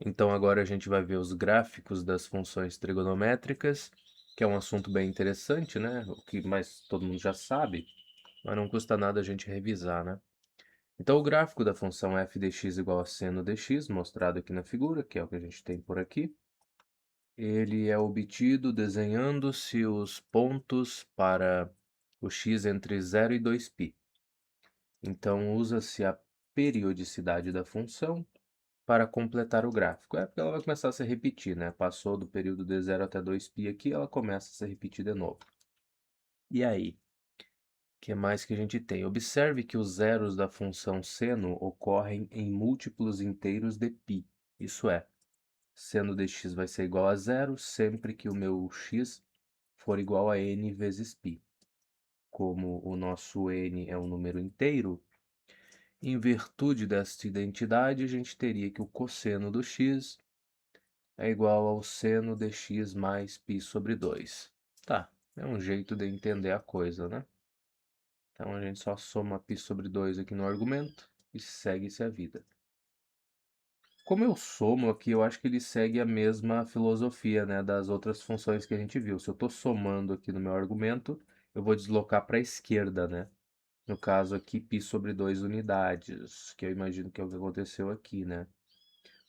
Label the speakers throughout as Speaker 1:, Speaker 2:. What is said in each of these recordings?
Speaker 1: Então agora a gente vai ver os gráficos das funções trigonométricas, que é um assunto bem interessante, né? O que mais todo mundo já sabe, mas não custa nada a gente revisar, né? Então o gráfico da função f de x igual a seno dx, mostrado aqui na figura, que é o que a gente tem por aqui, ele é obtido desenhando-se os pontos para o x entre 0 e 2π. Então usa-se a periodicidade da função para completar o gráfico. É porque ela vai começar a se repetir, né? Passou do período de 0 até 2π aqui, ela começa a se repetir de novo. E aí? O que mais que a gente tem? Observe que os zeros da função seno ocorrem em múltiplos inteiros de π. Isso é, seno de x vai ser igual a zero sempre que o meu x for igual a n vezes π. Como o nosso n é um número inteiro, em virtude desta identidade, a gente teria que o cosseno do x é igual ao seno de x mais π sobre 2. Tá, é um jeito de entender a coisa, né? Então a gente só soma π sobre 2 aqui no argumento e segue-se a vida. Como eu somo aqui, eu acho que ele segue a mesma filosofia, né, das outras funções que a gente viu. Se eu estou somando aqui no meu argumento, eu vou deslocar para a esquerda, né? No caso aqui, π sobre 2 unidades, que eu imagino que é o que aconteceu aqui, né?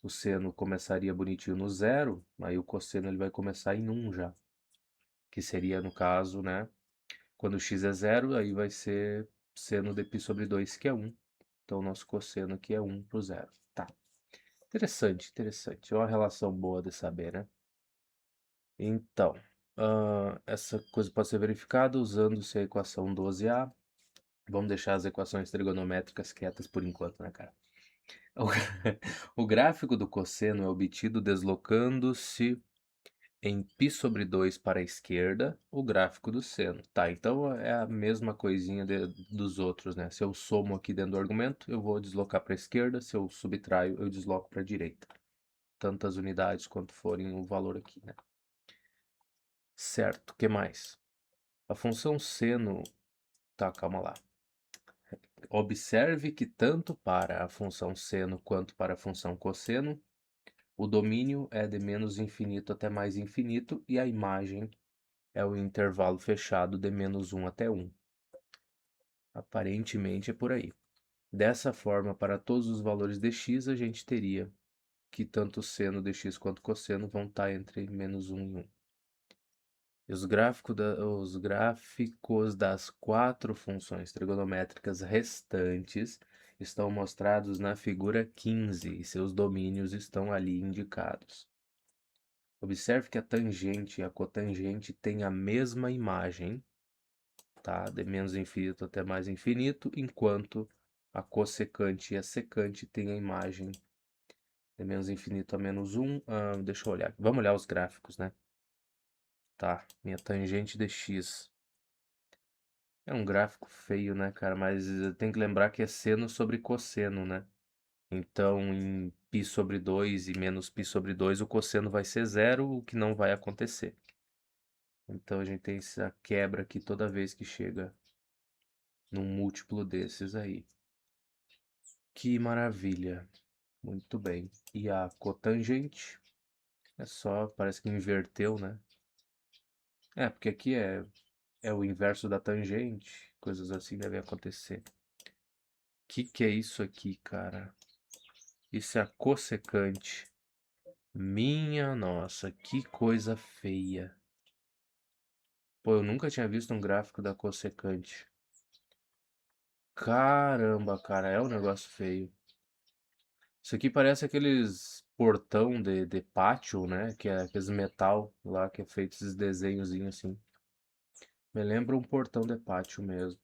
Speaker 1: O seno começaria bonitinho no zero, aí o cosseno ele vai começar em 1 já. Que seria, no caso, né? Quando x é zero, aí vai ser seno de π sobre 2, que é 1. Então, o nosso cosseno aqui é 1 para o zero. Tá. Interessante, interessante. É uma relação boa de saber, né? Então, essa coisa pode ser verificada usando-se a equação 12a. Vamos deixar as equações trigonométricas quietas por enquanto, né, cara? O, o gráfico do cosseno é obtido deslocando-se em π sobre 2 para a esquerda, o gráfico do seno. Tá, então é a mesma coisinha dos outros, né? Se eu somo aqui dentro do argumento, eu vou deslocar para a esquerda, se eu subtraio, eu desloco para a direita. Tantas unidades quanto forem o valor aqui, né? Certo, o que mais? A função seno... Tá, calma lá. Observe que tanto para a função seno quanto para a função cosseno, o domínio é de menos infinito até mais infinito e a imagem é o intervalo fechado de menos 1 até 1. Aparentemente é por aí. Dessa forma, para todos os valores de x, a gente teria que tanto o seno de x quanto o cosseno vão estar entre menos 1 e 1. E os gráficos das quatro funções trigonométricas restantes estão mostrados na figura 15 e seus domínios estão ali indicados. Observe que a tangente e a cotangente têm a mesma imagem, tá? De menos infinito até mais infinito, enquanto a cossecante e a secante têm a imagem de menos infinito a menos 1. Deixa eu olhar. Vamos olhar os gráficos, né? Tá, minha tangente de x. É um gráfico feio, né, cara? Mas tem que lembrar que é seno sobre cosseno, né? Então, em π sobre 2 e menos π sobre 2, o cosseno vai ser zero, o que não vai acontecer. Então, a gente tem essa quebra aqui toda vez que chega num múltiplo desses aí. Que maravilha. Muito bem. E a cotangente é só, parece que inverteu, né? É, porque aqui é o inverso da tangente, coisas assim devem acontecer. Que é isso aqui, cara? Isso é a cossecante. Minha nossa, que coisa feia. Pô, eu nunca tinha visto um gráfico da cossecante. Caramba, cara, é um negócio feio. Isso aqui parece aqueles portão de pátio, né? Que é aqueles metal lá que é feito esses desenhozinhos assim. Me lembra um portão de pátio mesmo.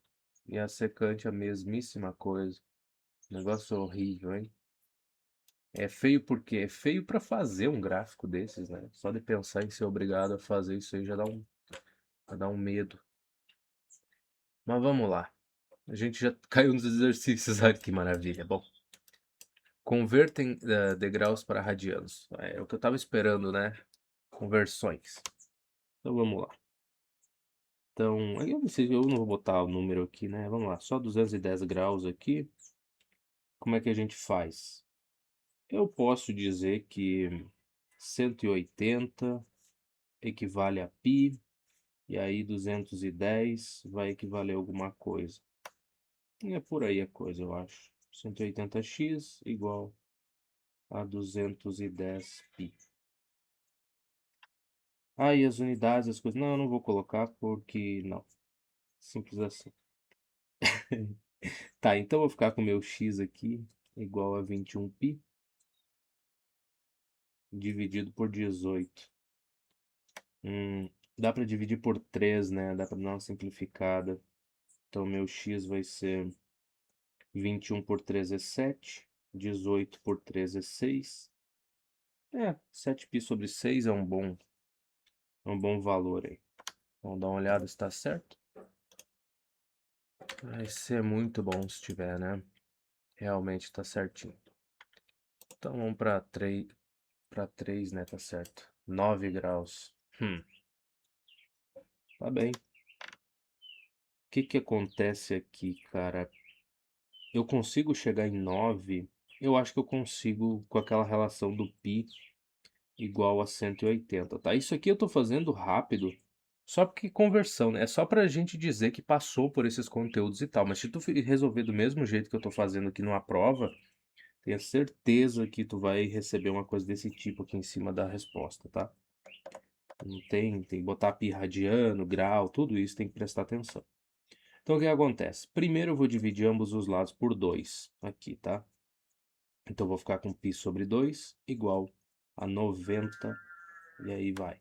Speaker 1: E a secante a mesmíssima coisa. Negócio horrível, hein? É feio porque é feio pra fazer um gráfico desses, né? Só de pensar em ser obrigado a fazer isso aí já dá um medo. Mas vamos lá. A gente já caiu nos exercícios aqui, maravilha. Bom, convertem degraus para radianos. É o que eu tava esperando, né? Conversões. Então vamos lá. Então, eu não vou botar o número aqui, né? Vamos lá, só 210 graus aqui. Como é que a gente faz? Eu posso dizer que 180 equivale a π, e aí 210 vai equivaler a alguma coisa. E é por aí a coisa, eu acho. 180x igual a 210π. Ah, e as unidades, as coisas. Não, eu não vou colocar porque não. Simples assim. Tá, então eu vou ficar com o meu x aqui igual a 21π dividido por 18. Dá para dividir por 3, né? Dá para dar uma simplificada. Então meu x vai ser 21 por 3 é 7, 18 por 3 é 6. 7π sobre 6 é um bom valor aí. Vamos dar uma olhada se está certo. Vai ser muito bom se tiver, né? Realmente está certinho. Então vamos para 3, né? Tá certo. 9 graus. Tá bem. O que que acontece aqui, cara? Eu consigo chegar em 9. Eu acho que eu consigo com aquela relação do π igual a 180, tá? Isso aqui eu tô fazendo rápido, só porque conversão, né? É só pra gente dizer que passou por esses conteúdos e tal. Mas se tu resolver do mesmo jeito que eu tô fazendo aqui numa prova, tenha certeza que tu vai receber uma coisa desse tipo aqui em cima da resposta, tá? Não tem que botar pi radiano, grau, tudo isso tem que prestar atenção. Então o que acontece? Primeiro eu vou dividir ambos os lados por 2 aqui, tá? Então eu vou ficar com π sobre 2 igual a 90, e aí vai.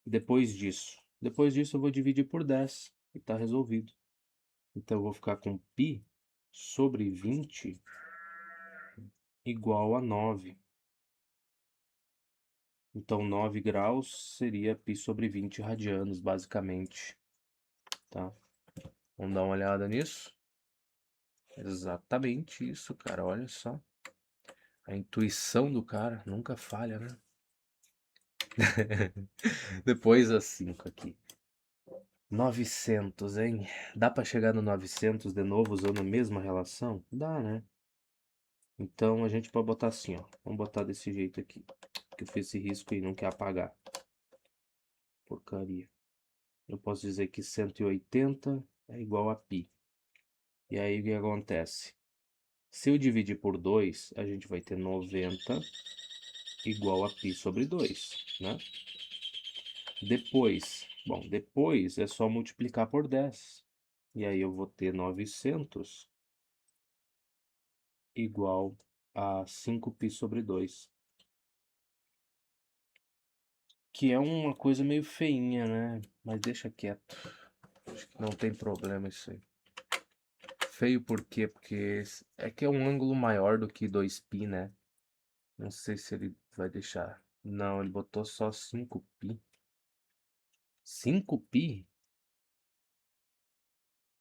Speaker 1: Depois disso eu vou dividir por 10 e tá resolvido. Então eu vou ficar com π sobre 20 igual a 9. Então 9 graus seria π sobre 20 radianos, basicamente, tá? Vamos dar uma olhada nisso. Exatamente isso, cara, olha só. A intuição do cara nunca falha, né? Depois a 5 aqui. 900, hein? Dá pra chegar no 900 de novo usando a mesma relação? Dá, né? Então a gente pode botar assim, ó. Vamos botar desse jeito aqui. Que eu fiz esse risco e não quer apagar. Porcaria. Eu posso dizer que 180 é igual a π. E aí o que acontece? Se eu dividir por 2, a gente vai ter 90 igual a π sobre 2, né? Depois é só multiplicar por 10. E aí eu vou ter 900 igual a 5π sobre 2. Que é uma coisa meio feinha, né? Mas deixa quieto. Acho que não tem problema isso aí. Feio por quê? Porque é que é um ângulo maior do que 2π, né? Não sei se ele vai deixar. Não, ele botou só 5π. 5π? O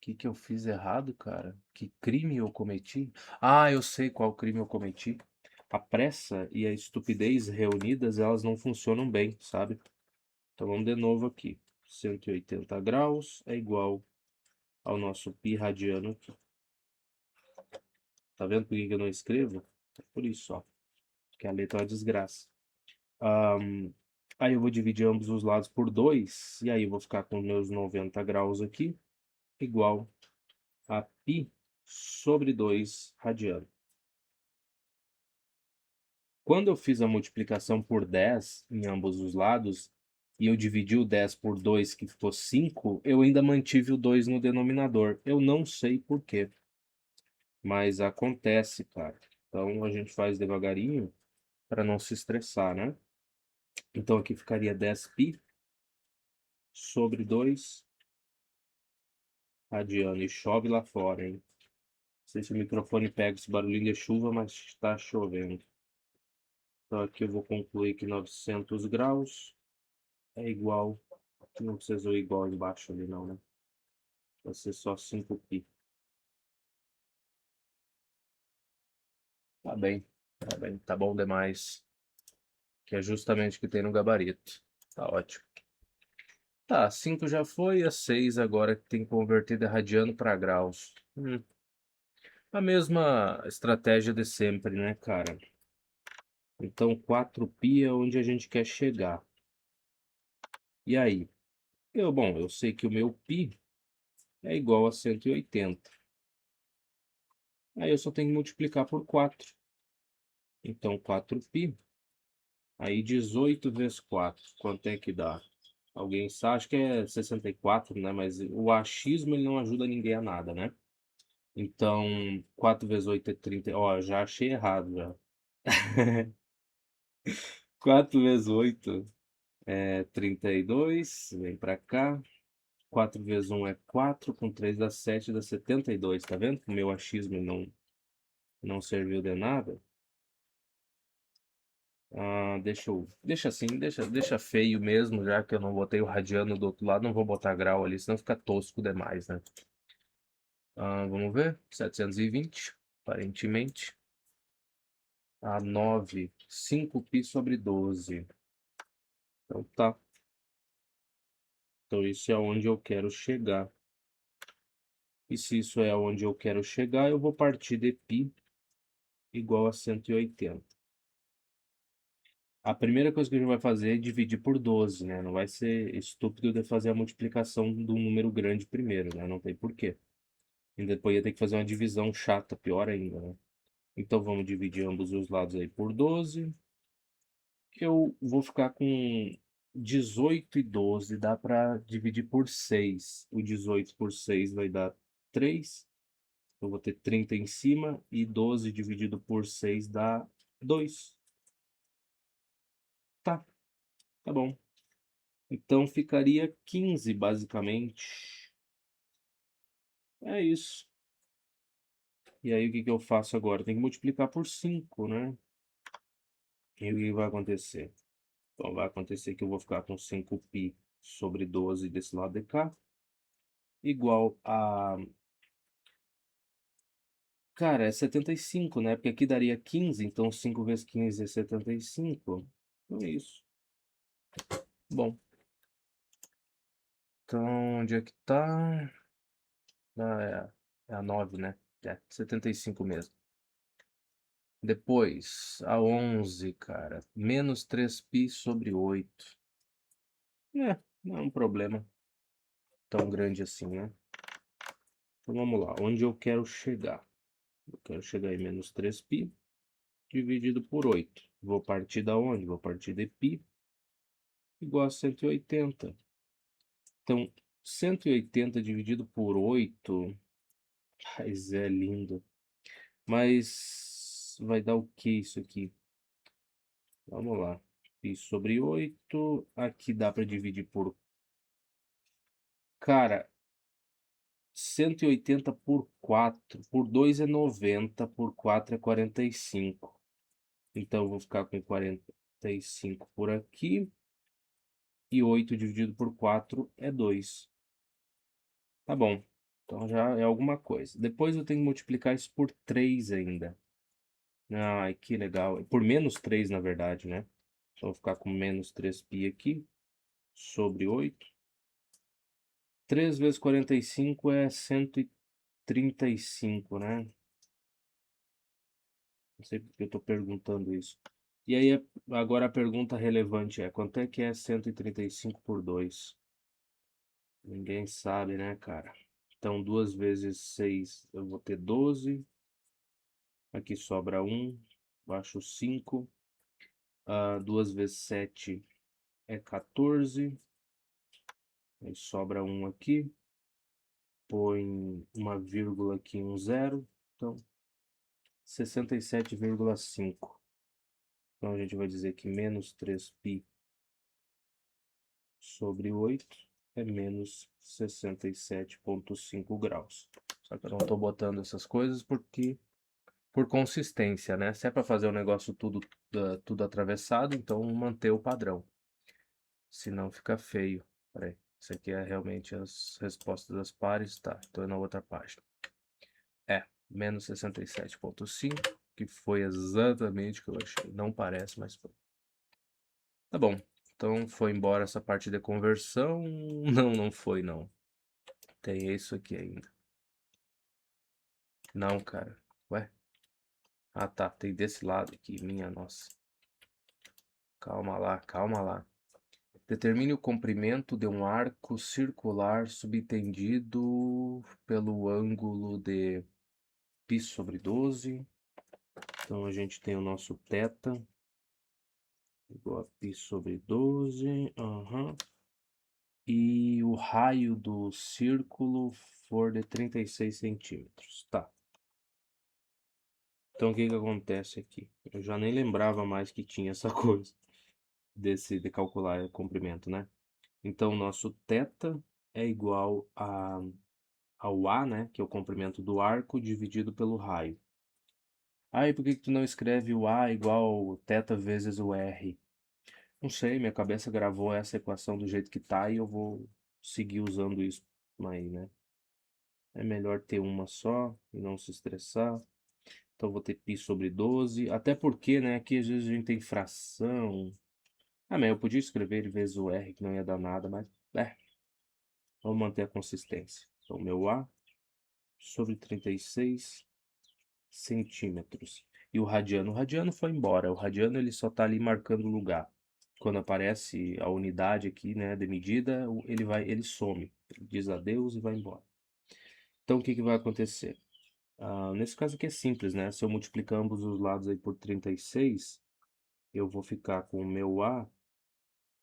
Speaker 1: que que eu fiz errado, cara? Que crime eu cometi? Ah, eu sei qual crime eu cometi. A pressa e a estupidez reunidas, elas não funcionam bem, sabe? Então vamos de novo aqui. 180 graus é igual ao nosso π radiano aqui. Tá vendo por que eu não escrevo? É por isso, ó. Que a letra é uma desgraça. Aí eu vou dividir ambos os lados por 2. E aí eu vou ficar com meus 90 graus aqui. Igual a π sobre 2 radiano. Quando eu fiz a multiplicação por 10 em ambos os lados, e eu dividi o 10 por 2, que ficou 5, eu ainda mantive o 2 no denominador. Eu não sei por quê, mas acontece, cara. Então a gente faz devagarinho para não se estressar, né? Então aqui ficaria 10π sobre 2 radiano. E chove lá fora, hein? Não sei se o microfone pega esse barulhinho de chuva, mas está chovendo. Então aqui eu vou concluir que 900 graus é igual. Não precisa o igual embaixo ali não, né? Vai ser só 5π. Tá bem, tá bem, tá bom demais. Que é justamente o que tem no gabarito. Tá ótimo. Tá, 5 já foi, a 6 agora que tem que converter de radiano para graus. A mesma estratégia de sempre, né, cara? Então 4π é onde a gente quer chegar. E aí? Eu sei que o meu π é igual a 180. Aí eu só tenho que multiplicar por 4. Então 4π, aí 18 vezes 4, quanto é que dá? Alguém sabe? Acho que é 64, né? Mas o achismo ele não ajuda ninguém a nada, né? Então 4 vezes 8 é 30. Ó, já achei errado já. 4 vezes 8 é 32, vem pra cá. 4 vezes 1 é 4, com 3 dá 7, dá 72, tá vendo? O meu achismo não serviu de nada. Ah, deixa assim, deixa feio mesmo, já que eu não botei o radiano do outro lado, não vou botar grau ali, senão fica tosco demais, né? Vamos ver, 720, aparentemente. A 9, 5π sobre 12. Então tá. Então isso é onde eu quero chegar. E se isso é onde eu quero chegar, eu vou partir de π igual a 180. A primeira coisa que a gente vai fazer é dividir por 12, né? Não vai ser estúpido de fazer a multiplicação de um número grande primeiro, né? Não tem porquê. E depois ia ter que fazer uma divisão chata, pior ainda, né? Então vamos dividir ambos os lados aí por 12. Eu vou ficar com 18 e 12, dá para dividir por 6. O 18 por 6 vai dar 3. Eu vou ter 30 em cima e 12 dividido por 6 dá 2. Tá bom. Então ficaria 15, basicamente. É isso. E aí o que que eu faço agora? Tem que multiplicar por 5, né? E o que vai acontecer? Então vai acontecer que eu vou ficar com 5π sobre 12 desse lado de cá, igual a... Cara, é 75, né? Porque aqui daria 15, então 5 vezes 15 é 75. Então é isso. Bom, então onde é que tá? É a 9, né? É, 75 mesmo. Depois, a 11, cara. Menos 3π sobre 8. Não é um problema tão grande assim, né? Então vamos lá, onde eu quero chegar? Eu quero chegar em menos 3π dividido por 8. Vou partir da onde? Vou partir de π igual a 180. Então, 180 dividido por 8, mas é lindo. Mas vai dar o que isso aqui? Vamos lá. Π sobre 8, aqui dá para dividir por... Cara, 180 por 4, por 2 é 90, por 4 é 45. Então eu vou ficar com 45 por aqui. E 8 dividido por 4 é 2. Tá bom. Então já é alguma coisa. Depois eu tenho que multiplicar isso por 3 ainda. Ai, que legal. Por menos 3, na verdade, né? Então eu vou ficar com menos 3π aqui, sobre 8. 3 vezes 45 é 135, né? Não sei porque eu estou perguntando isso. E aí, agora a pergunta relevante é: quanto é que é 135 por 2? Ninguém sabe, né, cara? Então, 2 vezes 6, eu vou ter 12. Aqui sobra 1, baixo 5. 2 vezes 7 é 14. Aí sobra 1 aqui. Põe uma vírgula aqui, um zero. Então, 67,5. Então, a gente vai dizer que menos 3π sobre 8 é menos 67,5 graus. Só que eu não estou botando essas coisas porque por consistência, né? Se é para fazer o negócio tudo atravessado, então manter o padrão. Senão fica feio. Peraí, isso aqui é realmente as respostas das pares, tá? Então é na outra página. Menos 67,5, que foi exatamente o que eu achei. Não parece, mas foi. Tá bom. Então foi embora essa parte de conversão. Não foi, não. Tem isso aqui ainda. Não, cara. Ué? Ah, tá. Tem desse lado aqui. Minha nossa. Calma lá, calma lá. Determine o comprimento de um arco circular subtendido pelo ângulo de π sobre 12. Então, a gente tem o nosso θ igual a π sobre 12. E o raio do círculo for de 36 centímetros. Tá. Então, o que que acontece aqui? Eu já nem lembrava mais que tinha essa coisa de calcular o comprimento, né? Então, nosso θ é igual ao A, né? Que é o comprimento do arco dividido pelo raio. E por que que tu não escreve o A igual θ vezes o R? Não sei, minha cabeça gravou essa equação do jeito que tá e eu vou seguir usando isso aí, né? É melhor ter uma só e não se estressar. Então, vou ter π sobre 12. Até porque, né? Aqui às vezes a gente tem fração. Mas eu podia escrever ele vezes o R, que não ia dar nada, mas... vamos manter a consistência. Então, meu A sobre 36 centímetros. E o radiano? O radiano foi embora. O radiano ele só está ali marcando o lugar. Quando aparece a unidade aqui, né, de medida, ele some. Ele diz adeus e vai embora. Então, o que que vai acontecer? Nesse caso aqui é simples, né? Se eu multiplicar ambos os lados aí por 36, eu vou ficar com o meu A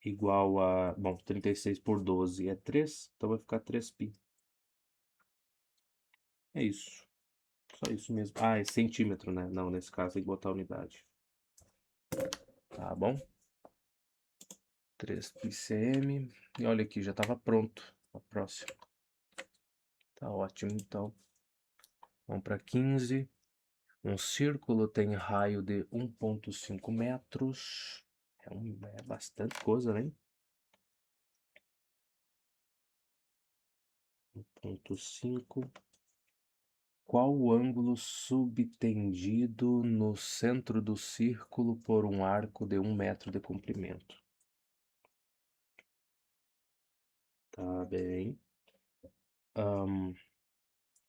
Speaker 1: igual a... Bom, 36 por 12 é 3, então vai ficar 3π. É isso. Só isso mesmo. É centímetro, né? Não, nesse caso tem que botar a unidade. Tá bom? 3πcm. E olha aqui, já estava pronto. A próxima. Tá ótimo, então. Vamos para 15. Um círculo tem raio de 1,5 metros. É bastante coisa, né? 1,5. Qual o ângulo subtendido no centro do círculo por um arco de 1 metro de comprimento? Tá bem.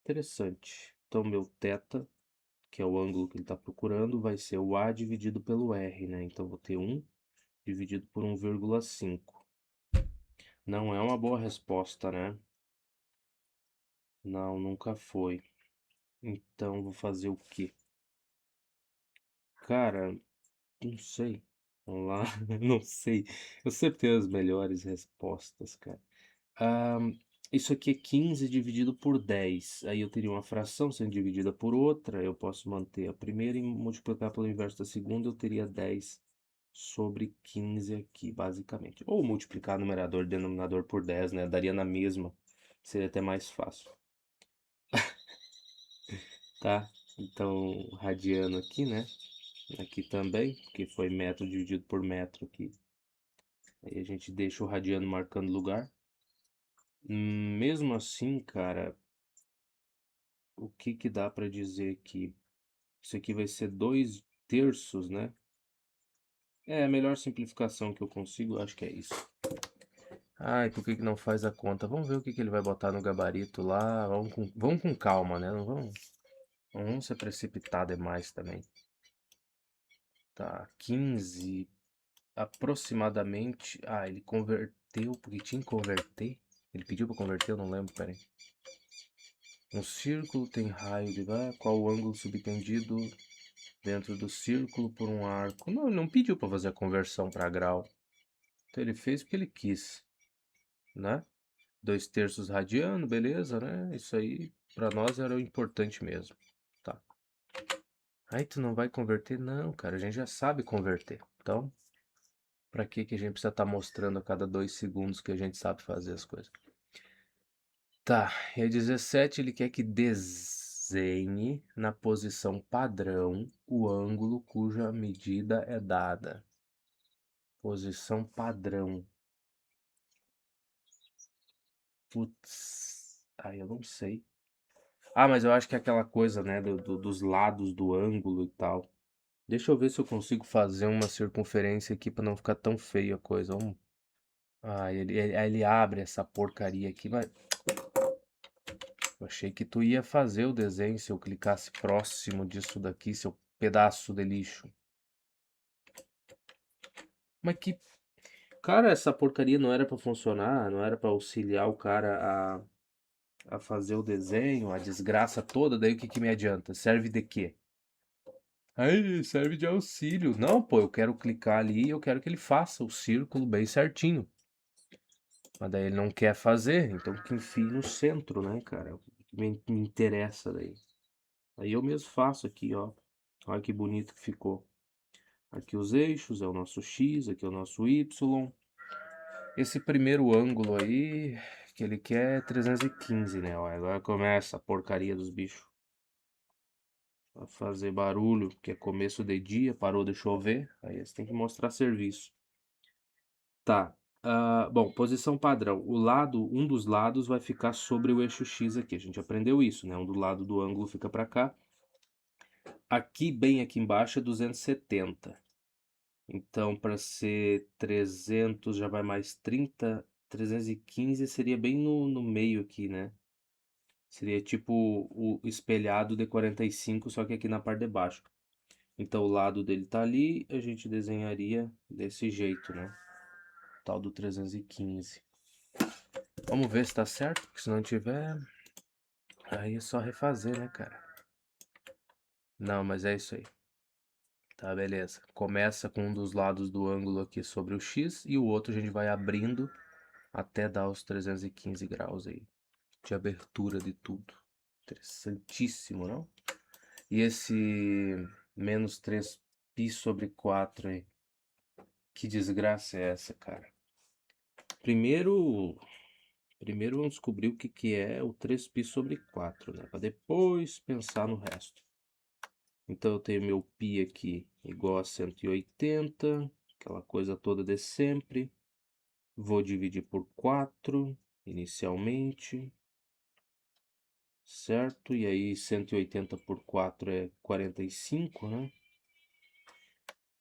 Speaker 1: Interessante. Então, meu θ, que é o ângulo que ele está procurando, vai ser o A dividido pelo R, né? Então, vou ter 1 dividido por 1,5. Não é uma boa resposta, né? Não, nunca foi. Então, vou fazer o quê? Cara, não sei. Vamos lá, não sei. Eu sempre tenho as melhores respostas, cara. Isso aqui é 15 dividido por 10. Aí eu teria uma fração sendo dividida por outra. Eu posso manter a primeira e multiplicar pelo inverso da segunda. Eu teria 10 sobre 15 aqui, basicamente. Ou multiplicar numerador e denominador por 10, né? Daria na mesma. Seria até mais fácil. Tá? Então, radiano aqui, né? Aqui também, porque foi metro dividido por metro aqui. Aí a gente deixa o radiano marcando lugar. Mesmo assim, cara, o que que dá pra dizer aqui? Isso aqui vai ser 2/3, né? É a melhor simplificação que eu consigo, acho que é isso. E por que que não faz a conta? Vamos ver o que que ele vai botar no gabarito lá. Vamos com calma, né? Não vamos se precipitar demais também. Tá, 15 aproximadamente. Ele converteu, porque tinha que converter. Ele pediu para converter, eu não lembro, peraí. Um círculo tem raio de... qual o ângulo subtendido dentro do círculo por um arco? Não, ele não pediu para fazer a conversão para grau. Então ele fez porque ele quis, né? 2/3 radiano, beleza, né? Isso aí para nós era o importante mesmo. Tá. Aí tu não vai converter? Não, cara, a gente já sabe converter. Então, para que que a gente precisa estar mostrando a cada 2 segundos que a gente sabe fazer as coisas? Tá, e a 17 ele quer que desenhe na posição padrão o ângulo cuja medida é dada. Posição padrão. Putz, eu não sei. Mas eu acho que é aquela coisa, né, dos lados do ângulo e tal. Deixa eu ver se eu consigo fazer uma circunferência aqui pra não ficar tão feia a coisa. Vamos. Ele abre essa porcaria aqui, mas eu achei que tu ia fazer o desenho se eu clicasse próximo disso daqui, seu pedaço de lixo. Mas que. Cara, essa porcaria não era pra funcionar, não era pra auxiliar o cara a fazer o desenho, a desgraça toda, daí o que que me adianta? Serve de quê? Aí serve de auxílio. Não, pô, eu quero clicar ali e eu quero que ele faça o círculo bem certinho. Mas daí ele não quer fazer, então que enfie no centro, né, cara? O que me interessa daí. Aí eu mesmo faço aqui, ó. Olha que bonito que ficou. Aqui os eixos, é o nosso X, aqui é o nosso Y. Esse primeiro ângulo aí, que ele quer é 315, né? Ó, agora começa a porcaria dos bichos. A fazer barulho, porque é começo de dia, parou de chover, aí você tem que mostrar serviço. Tá. Bom, posição padrão. Um dos lados vai ficar sobre o eixo X aqui. A gente aprendeu isso, né? Um do lado do ângulo fica para cá. Aqui, bem aqui embaixo, é 270. Então, para ser 300, já vai mais 30. 315 seria bem no meio aqui, né? Seria tipo o espelhado de 45, só que aqui na parte de baixo. Então, o lado dele tá ali, a gente desenharia desse jeito, né? Tal do 315. Vamos ver se tá certo, porque se não tiver, aí é só refazer, né, cara? Não, mas é isso aí. Tá, beleza. Começa com um dos lados do ângulo aqui sobre o X e o outro a gente vai abrindo até dar os 315 graus aí de abertura de tudo. Interessantíssimo, não? E esse menos 3π sobre 4 aí? Que desgraça é essa, cara? Primeiro, primeiro vamos descobrir o que que é o 3π sobre 4, né? Para depois pensar no resto. Então eu tenho meu π aqui igual a 180, aquela coisa toda de sempre. Vou dividir por 4 inicialmente, certo? E aí 180 por 4 é 45, né?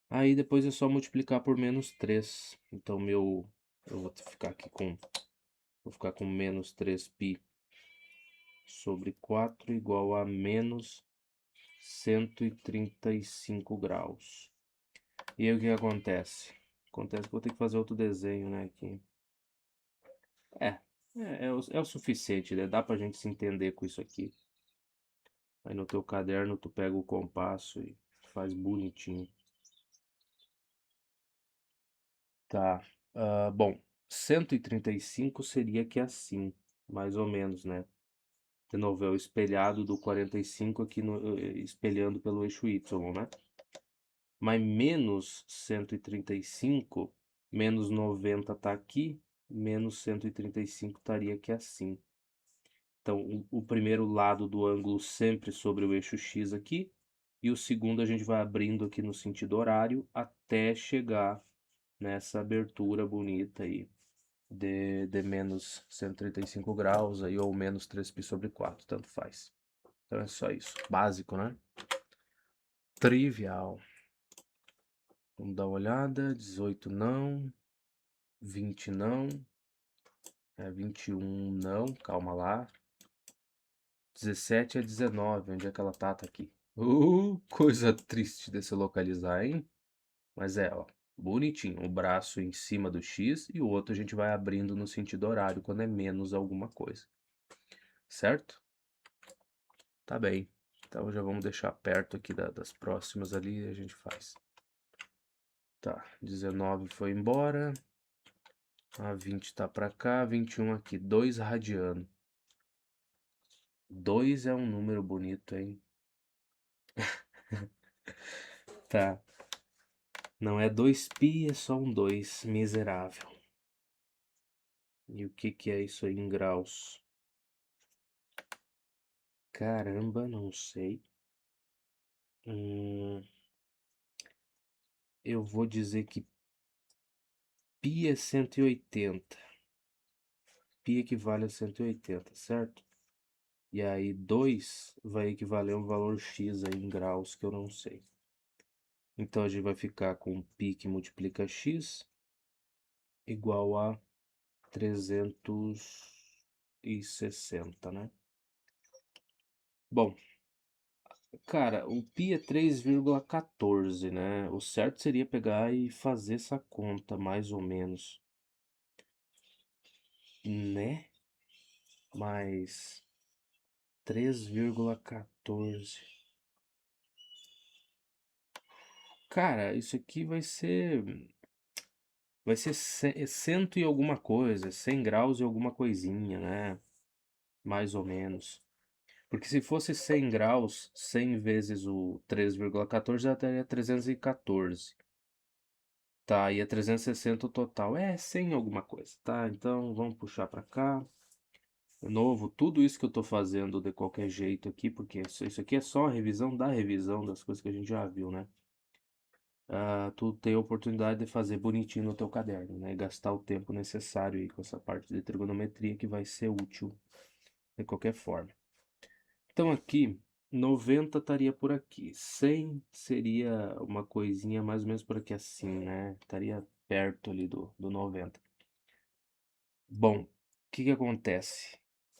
Speaker 1: Aí depois é só multiplicar por menos 3. Então eu vou ficar com menos 3π sobre 4 igual a menos 135 graus. E aí o que acontece? Acontece que eu vou ter que fazer outro desenho, né, aqui. É, é o suficiente, né? Dá pra gente se entender com isso aqui. Aí no teu caderno tu pega o compasso e faz bonitinho. Tá. Bom, 135 seria que é assim, mais ou menos, né? De novo, é o espelhado do 45 aqui espelhando pelo eixo Y, né? Mas menos 135, menos 90 tá aqui, menos 135 estaria aqui assim. Então, o primeiro lado do ângulo sempre sobre o eixo X aqui, e o segundo a gente vai abrindo aqui no sentido horário até chegar nessa abertura bonita aí de menos 135 graus aí, ou menos 3π sobre 4, tanto faz. Então é só isso. Básico, né? Trivial. Vamos dar uma olhada. 18 não. 20 não. 21 não. Calma lá. 17 é 19. Onde é que ela tá? Tá aqui. Coisa triste de se localizar, hein? Mas é, ó. Bonitinho. O braço em cima do X e o outro a gente vai abrindo no sentido horário quando é menos alguma coisa. Certo? Tá bem. Então já vamos deixar perto aqui das próximas ali e a gente faz. Tá, 19 foi embora. A 20 tá pra cá, 21 aqui, 2 radiano. 2 é um número bonito, hein? Tá. Não é 2π, é só um 2, miserável. E o que que é isso aí em graus? Caramba, não sei. Eu vou dizer que π é 180. Π equivale a 180, certo? E aí 2 vai equivaler a um valor x aí em graus que eu não sei. Então a gente vai ficar com π que multiplica x igual a 360, né? Bom, Cara, o π é 3,14, né? O certo seria pegar e fazer essa conta, mais ou menos, né? Mais 3,14. Cara, isso aqui vai ser cento e alguma coisa, 100 graus e alguma coisinha, né? Mais ou menos. Porque se fosse 100 graus, 100 vezes o 3,14 já daria 314. Tá, e é 360 o total. É 100 alguma coisa, tá? Então vamos puxar pra cá. De novo, tudo isso que eu tô fazendo de qualquer jeito aqui, porque isso aqui é só a revisão da revisão das coisas que a gente já viu, né? Tu tem a oportunidade de fazer bonitinho no teu caderno, né? E gastar o tempo necessário aí com essa parte de trigonometria que vai ser útil de qualquer forma. Então aqui, 90 estaria por aqui. 100 seria uma coisinha mais ou menos por aqui assim, né? Estaria perto ali do 90. Bom, o que que acontece?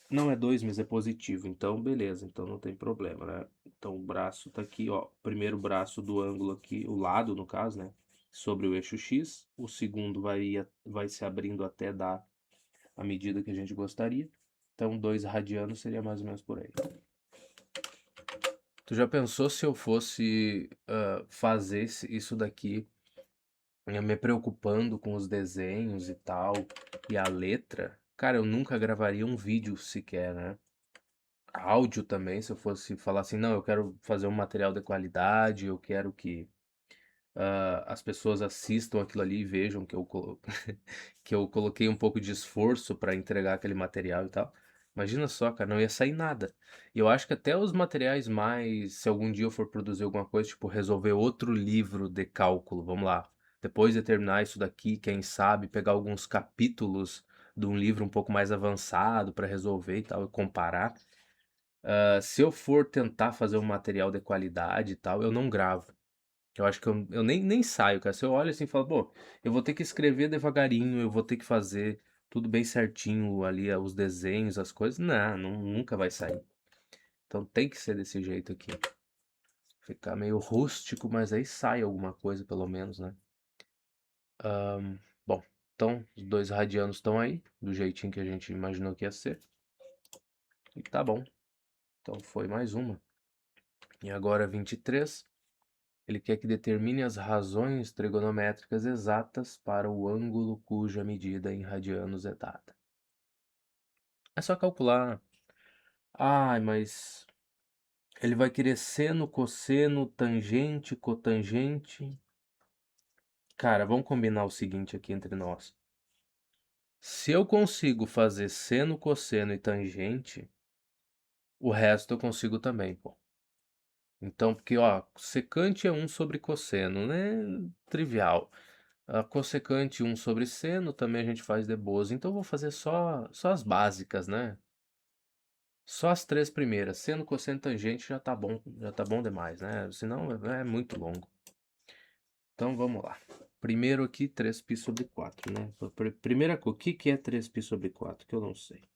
Speaker 1: Não é 2, mas é positivo, então beleza, então não tem problema, né? Então o braço tá aqui, ó, o primeiro braço do ângulo aqui, o lado no caso, né? Sobre o eixo X, o segundo vai se abrindo até dar a medida que a gente gostaria. Então 2 radianos seria mais ou menos por aí. Tu já pensou se eu fosse fazer isso daqui, me preocupando com os desenhos e tal, e a letra? Cara, eu nunca gravaria um vídeo sequer, né? Áudio também, se eu fosse falar assim, não, eu quero fazer um material de qualidade, eu quero que as pessoas assistam aquilo ali e vejam que que eu coloquei um pouco de esforço para entregar aquele material e tal. Imagina só, cara, não ia sair nada. E eu acho que até os materiais mais, se algum dia eu for produzir alguma coisa, tipo resolver outro livro de cálculo, vamos lá. Depois de terminar isso daqui, quem sabe pegar alguns capítulos de um livro um pouco mais avançado para resolver e tal, e comparar. Se eu for tentar fazer um material de qualidade e tal, eu não gravo. Eu acho que eu nem saio, cara. Se eu olho assim e falo, pô, eu vou ter que escrever devagarinho, eu vou ter que fazer tudo bem certinho ali, os desenhos, as coisas. Não, nunca vai sair. Então tem que ser desse jeito aqui. Ficar meio rústico, mas aí sai alguma coisa, pelo menos, né? Bom, então os 2 radianos estão aí, do jeitinho que a gente imaginou que ia ser. E tá bom. Então foi mais uma. E agora 23. Ele quer que determine as razões trigonométricas exatas para o ângulo cuja medida em radianos é dada. É só calcular. Ai, mas ele vai querer seno, cosseno, tangente, cotangente. Cara, vamos combinar o seguinte aqui entre nós. Se eu consigo fazer seno, cosseno e tangente, o resto eu consigo também, pô. Então, porque, ó, secante é 1 sobre cosseno, né? Trivial. A cossecante 1 sobre seno também a gente faz de boas. Então eu vou fazer só as básicas, né? Só as 3 primeiras. Seno, cosseno, tangente já tá bom demais, né? Senão é muito longo. Então vamos lá. Primeiro aqui, 3π sobre 4, né? Primeira coisa, o que que é 3π sobre 4? Que eu não sei.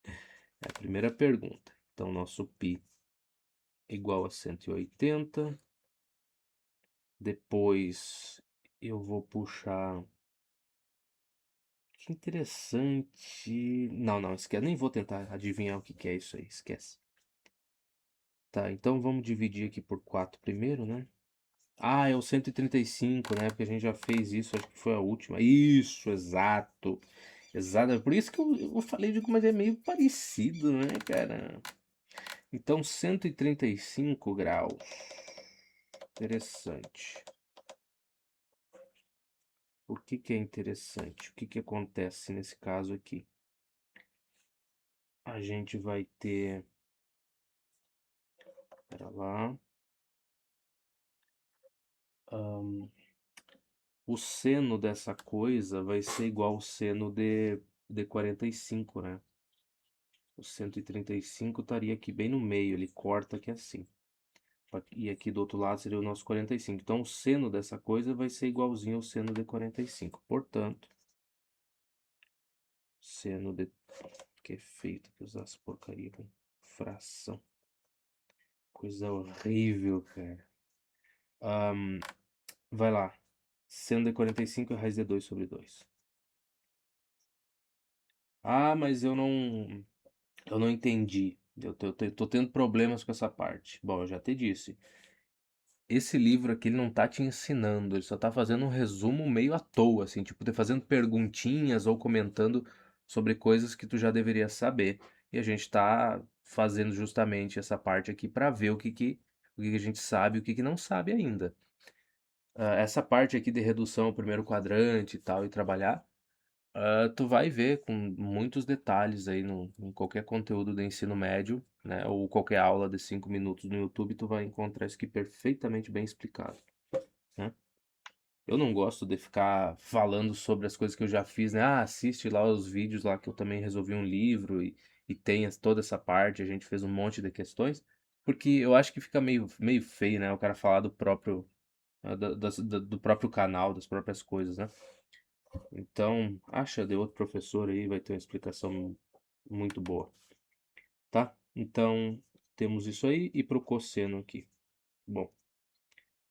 Speaker 1: É a primeira pergunta. Então nosso π igual a 180. Depois eu vou puxar. Que interessante. Não, não, esquece. Nem vou tentar adivinhar o que que é isso aí. Esquece. Tá, então vamos dividir aqui por 4 primeiro, né? Ah, é o 135, né? Porque a gente já fez isso, acho que foi a última. Isso, exato. Exato. Por isso que eu falei de como é meio parecido, né, cara? Então, 135 graus. Interessante. O que que é interessante? O que que acontece nesse caso aqui? A gente vai ter. Pera lá. O seno dessa coisa vai ser igual ao seno de 45, né? O 135 estaria aqui bem no meio, ele corta aqui assim. E aqui do outro lado seria o nosso 45. Então o seno dessa coisa vai ser igualzinho ao seno de 45. Portanto, seno de... Que é feito que usar essa porcaria com fração. coisa horrível, cara. Ahn, vai lá. Seno de 45 é raiz de 2 sobre 2. Ah, mas eu não entendi. Eu tô tendo problemas com essa parte. Bom, eu já te disse. Esse livro aqui ele não tá te ensinando, ele só tá fazendo um resumo meio à toa, assim, tipo, te fazendo perguntinhas ou comentando sobre coisas que tu já deveria saber. E a gente tá fazendo justamente essa parte aqui pra ver o que que a gente sabe e o que que não sabe ainda. Essa parte aqui de redução ao primeiro quadrante e tal, e trabalhar, tu vai ver com muitos detalhes aí em qualquer conteúdo de ensino médio, né? Ou qualquer aula de 5 minutos no YouTube, tu vai encontrar isso aqui perfeitamente bem explicado, né? Eu não gosto de ficar falando sobre as coisas que eu já fiz, né? Ah, assiste lá os vídeos lá que eu também resolvi um livro e tem toda essa parte, a gente fez um monte de questões, porque eu acho que fica meio feio, né? O cara falar do próprio, do próprio canal, das próprias coisas, né? Então, acha de outro professor aí, vai ter uma explicação muito boa, tá? Então, temos isso aí e pro cosseno aqui. Bom,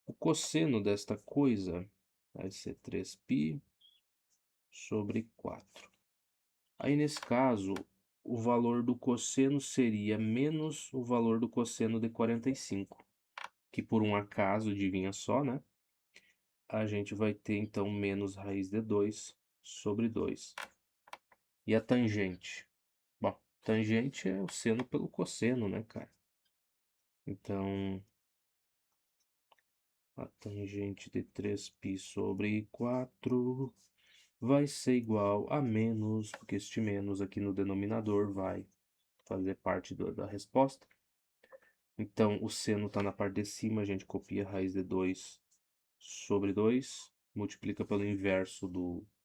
Speaker 1: o cosseno desta coisa vai ser 3π sobre 4. Aí, nesse caso, o valor do cosseno seria menos o valor do cosseno de 45, que por um acaso, adivinha só, né? A gente vai ter, então, menos raiz de 2 sobre 2. E a tangente? Bom, tangente é o seno pelo cosseno, né, cara? Então, a tangente de 3π sobre 4 vai ser igual a menos, porque este menos aqui no denominador vai fazer parte da resposta. Então, o seno está na parte de cima, a gente copia a raiz de 2 sobre 2, multiplica pelo inverso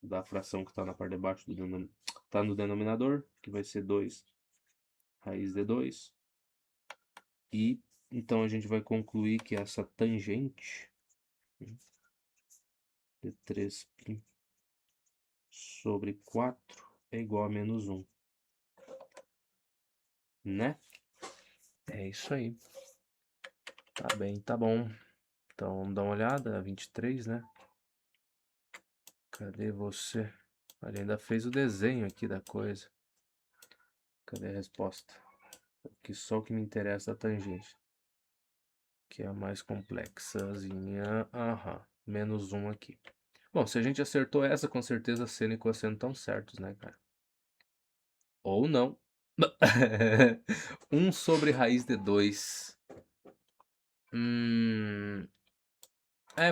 Speaker 1: da fração que está na parte de baixo, tá no denominador, que vai ser 2 raiz de 2. E então a gente vai concluir que essa tangente de 3π sobre 4 é igual a menos 1, né? É isso aí. Tá bem, tá bom. Então vamos dar uma olhada, 23, né? Cadê você? Ele ainda fez o desenho aqui da coisa. Cadê a resposta? Aqui só o que me interessa é a tangente, que é a mais complexazinha. Aham, menos 1 aqui. Bom, se a gente acertou essa, com certeza seno e cosseno estão certos, né, cara? Ou não. 1 sobre raiz de 2.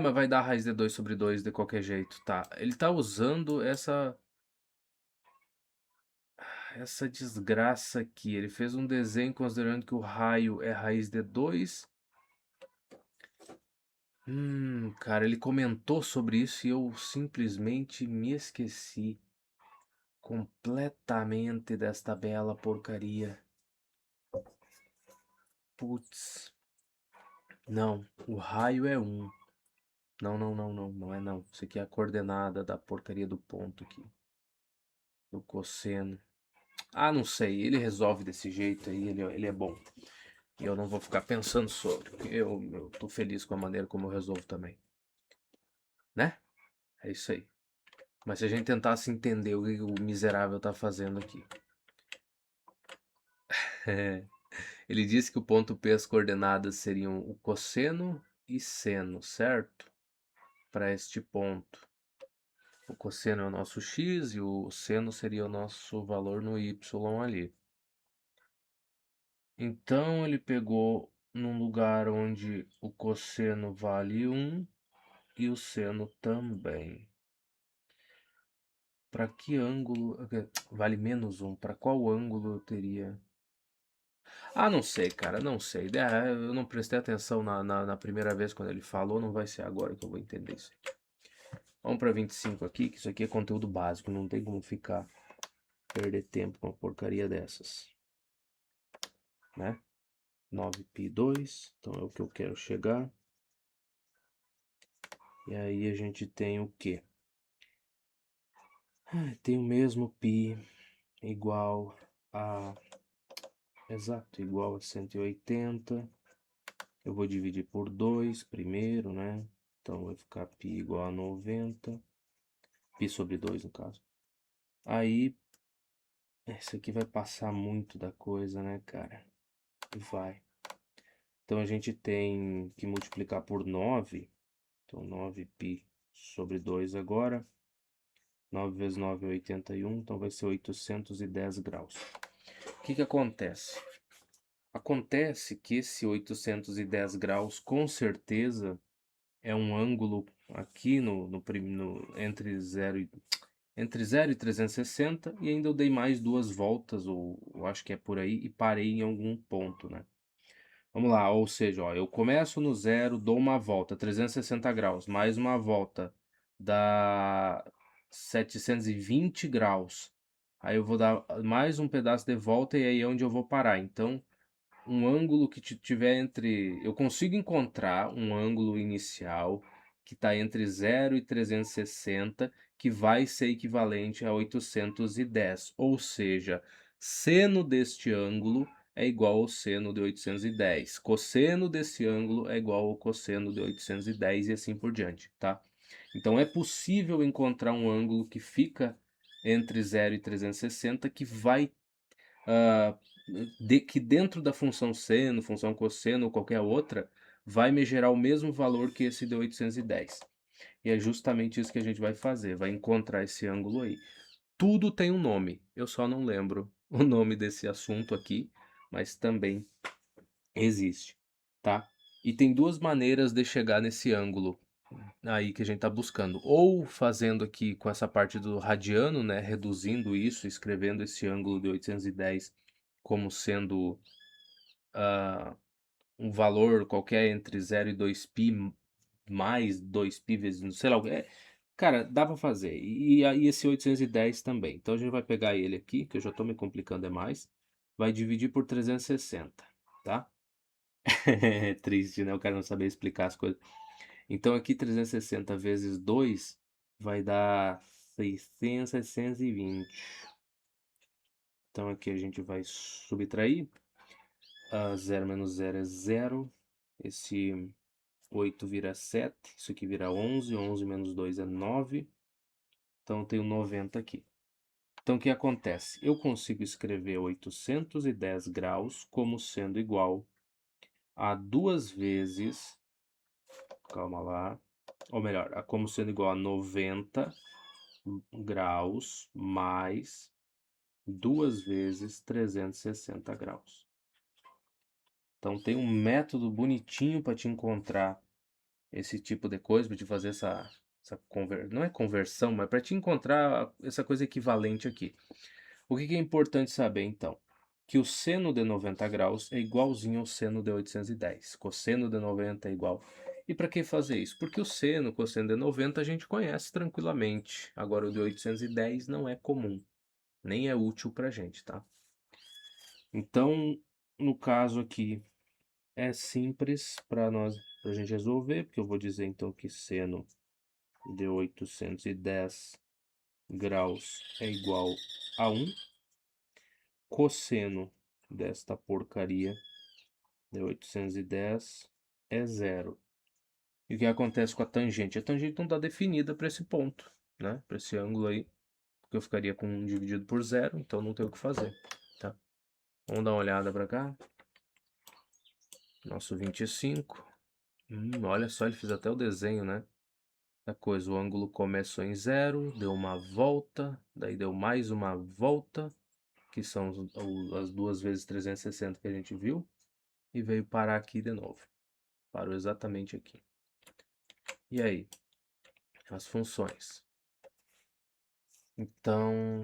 Speaker 1: Mas vai dar raiz de 2 sobre 2 de qualquer jeito, tá? Ele tá usando essa desgraça aqui. Ele fez um desenho considerando que o raio é raiz de 2. Cara, ele comentou sobre isso e eu simplesmente me esqueci completamente desta bela porcaria. Putz. Não, o raio é 1. Não, não, não, não, não é não. Isso aqui é a coordenada da porcaria do ponto aqui. Do cosseno. Ah, não sei. Ele resolve desse jeito aí, ele é bom. E eu não vou ficar pensando sobre. Porque eu tô feliz com a maneira como eu resolvo também. Né? É isso aí. Mas se a gente tentasse entender o que o miserável tá fazendo aqui. Ele disse que o ponto P, as coordenadas seriam o cosseno e seno, certo? Para este ponto. O cosseno é o nosso x e o seno seria o nosso valor no y ali. Então ele pegou num lugar onde o cosseno vale 1 e o seno também. Para que ângulo. Vale menos 1. Para qual ângulo eu teria. Ah, não sei, cara, não sei. Eu não prestei atenção na primeira vez quando ele falou, não vai ser agora que eu vou entender isso. Vamos para 25 aqui, que isso aqui é conteúdo básico, não tem como ficar perder tempo com uma porcaria dessas, né? 9π2, então é o que eu quero chegar. E aí a gente tem o quê? Tem o mesmo π igual a... Exato, igual a 180. Eu vou dividir por 2 primeiro, né? Então vai ficar π igual a 90. Π sobre 2 no caso. Aí, esse aqui vai passar muito da coisa, né, cara? Vai. Então a gente tem que multiplicar por 9. Então 9π sobre 2 agora. 9 vezes 9 é 81, então vai ser 810 graus. O que que acontece? Acontece que esse 810 graus, com certeza, é um ângulo aqui entre 0 e 360, e ainda eu dei mais duas voltas, ou eu acho que é por aí, e parei em algum ponto, né? Vamos lá, ou seja, ó, eu começo no zero, dou uma volta, 360 graus, mais uma volta, dá 720 graus. Aí eu vou dar mais um pedaço de volta e aí é onde eu vou parar. Então, um ângulo que tiver entre... Eu consigo encontrar um ângulo inicial que está entre 0 e 360, que vai ser equivalente a 810. Ou seja, seno deste ângulo é igual ao seno de 810. Cosseno desse ângulo é igual ao cosseno de 810 e assim por diante, tá? Então é possível encontrar um ângulo que fica entre 0 e 360 que vai que dentro da função seno, função cosseno ou qualquer outra, vai me gerar o mesmo valor que esse de 810. E é justamente isso que a gente vai fazer, vai encontrar esse ângulo aí. Tudo tem um nome, eu só não lembro o nome desse assunto aqui, mas também existe, tá? E tem duas maneiras de chegar nesse ângulo aí que a gente está buscando. Ou fazendo aqui com essa parte do radiano, né, reduzindo isso, escrevendo esse ângulo de 810 como sendo um valor qualquer entre 0 e 2π mais 2π vezes, sei lá, cara, dá para fazer. E aí esse 810 também. Então a gente vai pegar ele aqui, que eu já estou me complicando demais, vai dividir por 360, tá? É triste, né? O cara não saber explicar as coisas. Então aqui 360 vezes 2 vai dar 600, 620. Então aqui a gente vai subtrair. 0 menos 0 é 0. Esse 8 vira 7. Isso aqui vira 11. 11 menos 2 é 9. Então eu tenho 90 aqui. Então o que acontece? Eu consigo escrever 810 graus como sendo igual a 2 vezes... Calma lá. Ou melhor, como sendo igual a 90 graus mais 2 vezes 360 graus. Então tem um método bonitinho para te encontrar esse tipo de coisa, para te fazer não é conversão, mas para te encontrar essa coisa equivalente aqui. O que é importante saber então? Que o seno de 90 graus é igualzinho ao seno de 810. Cosseno de 90 é igual. E para que fazer isso? Porque o seno, cosseno de 90 a gente conhece tranquilamente. Agora o de 810 não é comum, nem é útil para a gente, tá? Então, no caso aqui, é simples para a gente resolver, porque eu vou dizer então que seno de 810 graus é igual a 1. Cosseno desta porcaria de 810 é 0. E o que acontece com a tangente? A tangente não está definida para esse ponto, né? Para esse ângulo aí, porque eu ficaria com 1 dividido por 0, então não tem o que fazer, tá? Vamos dar uma olhada para cá. Nosso 25. Olha só, ele fez até o desenho, né? Da coisa, o ângulo começou em 0, deu uma volta, daí deu mais uma volta, que são as 2 vezes 360 que a gente viu, e veio parar aqui de novo. Parou exatamente aqui. E aí? As funções. Então,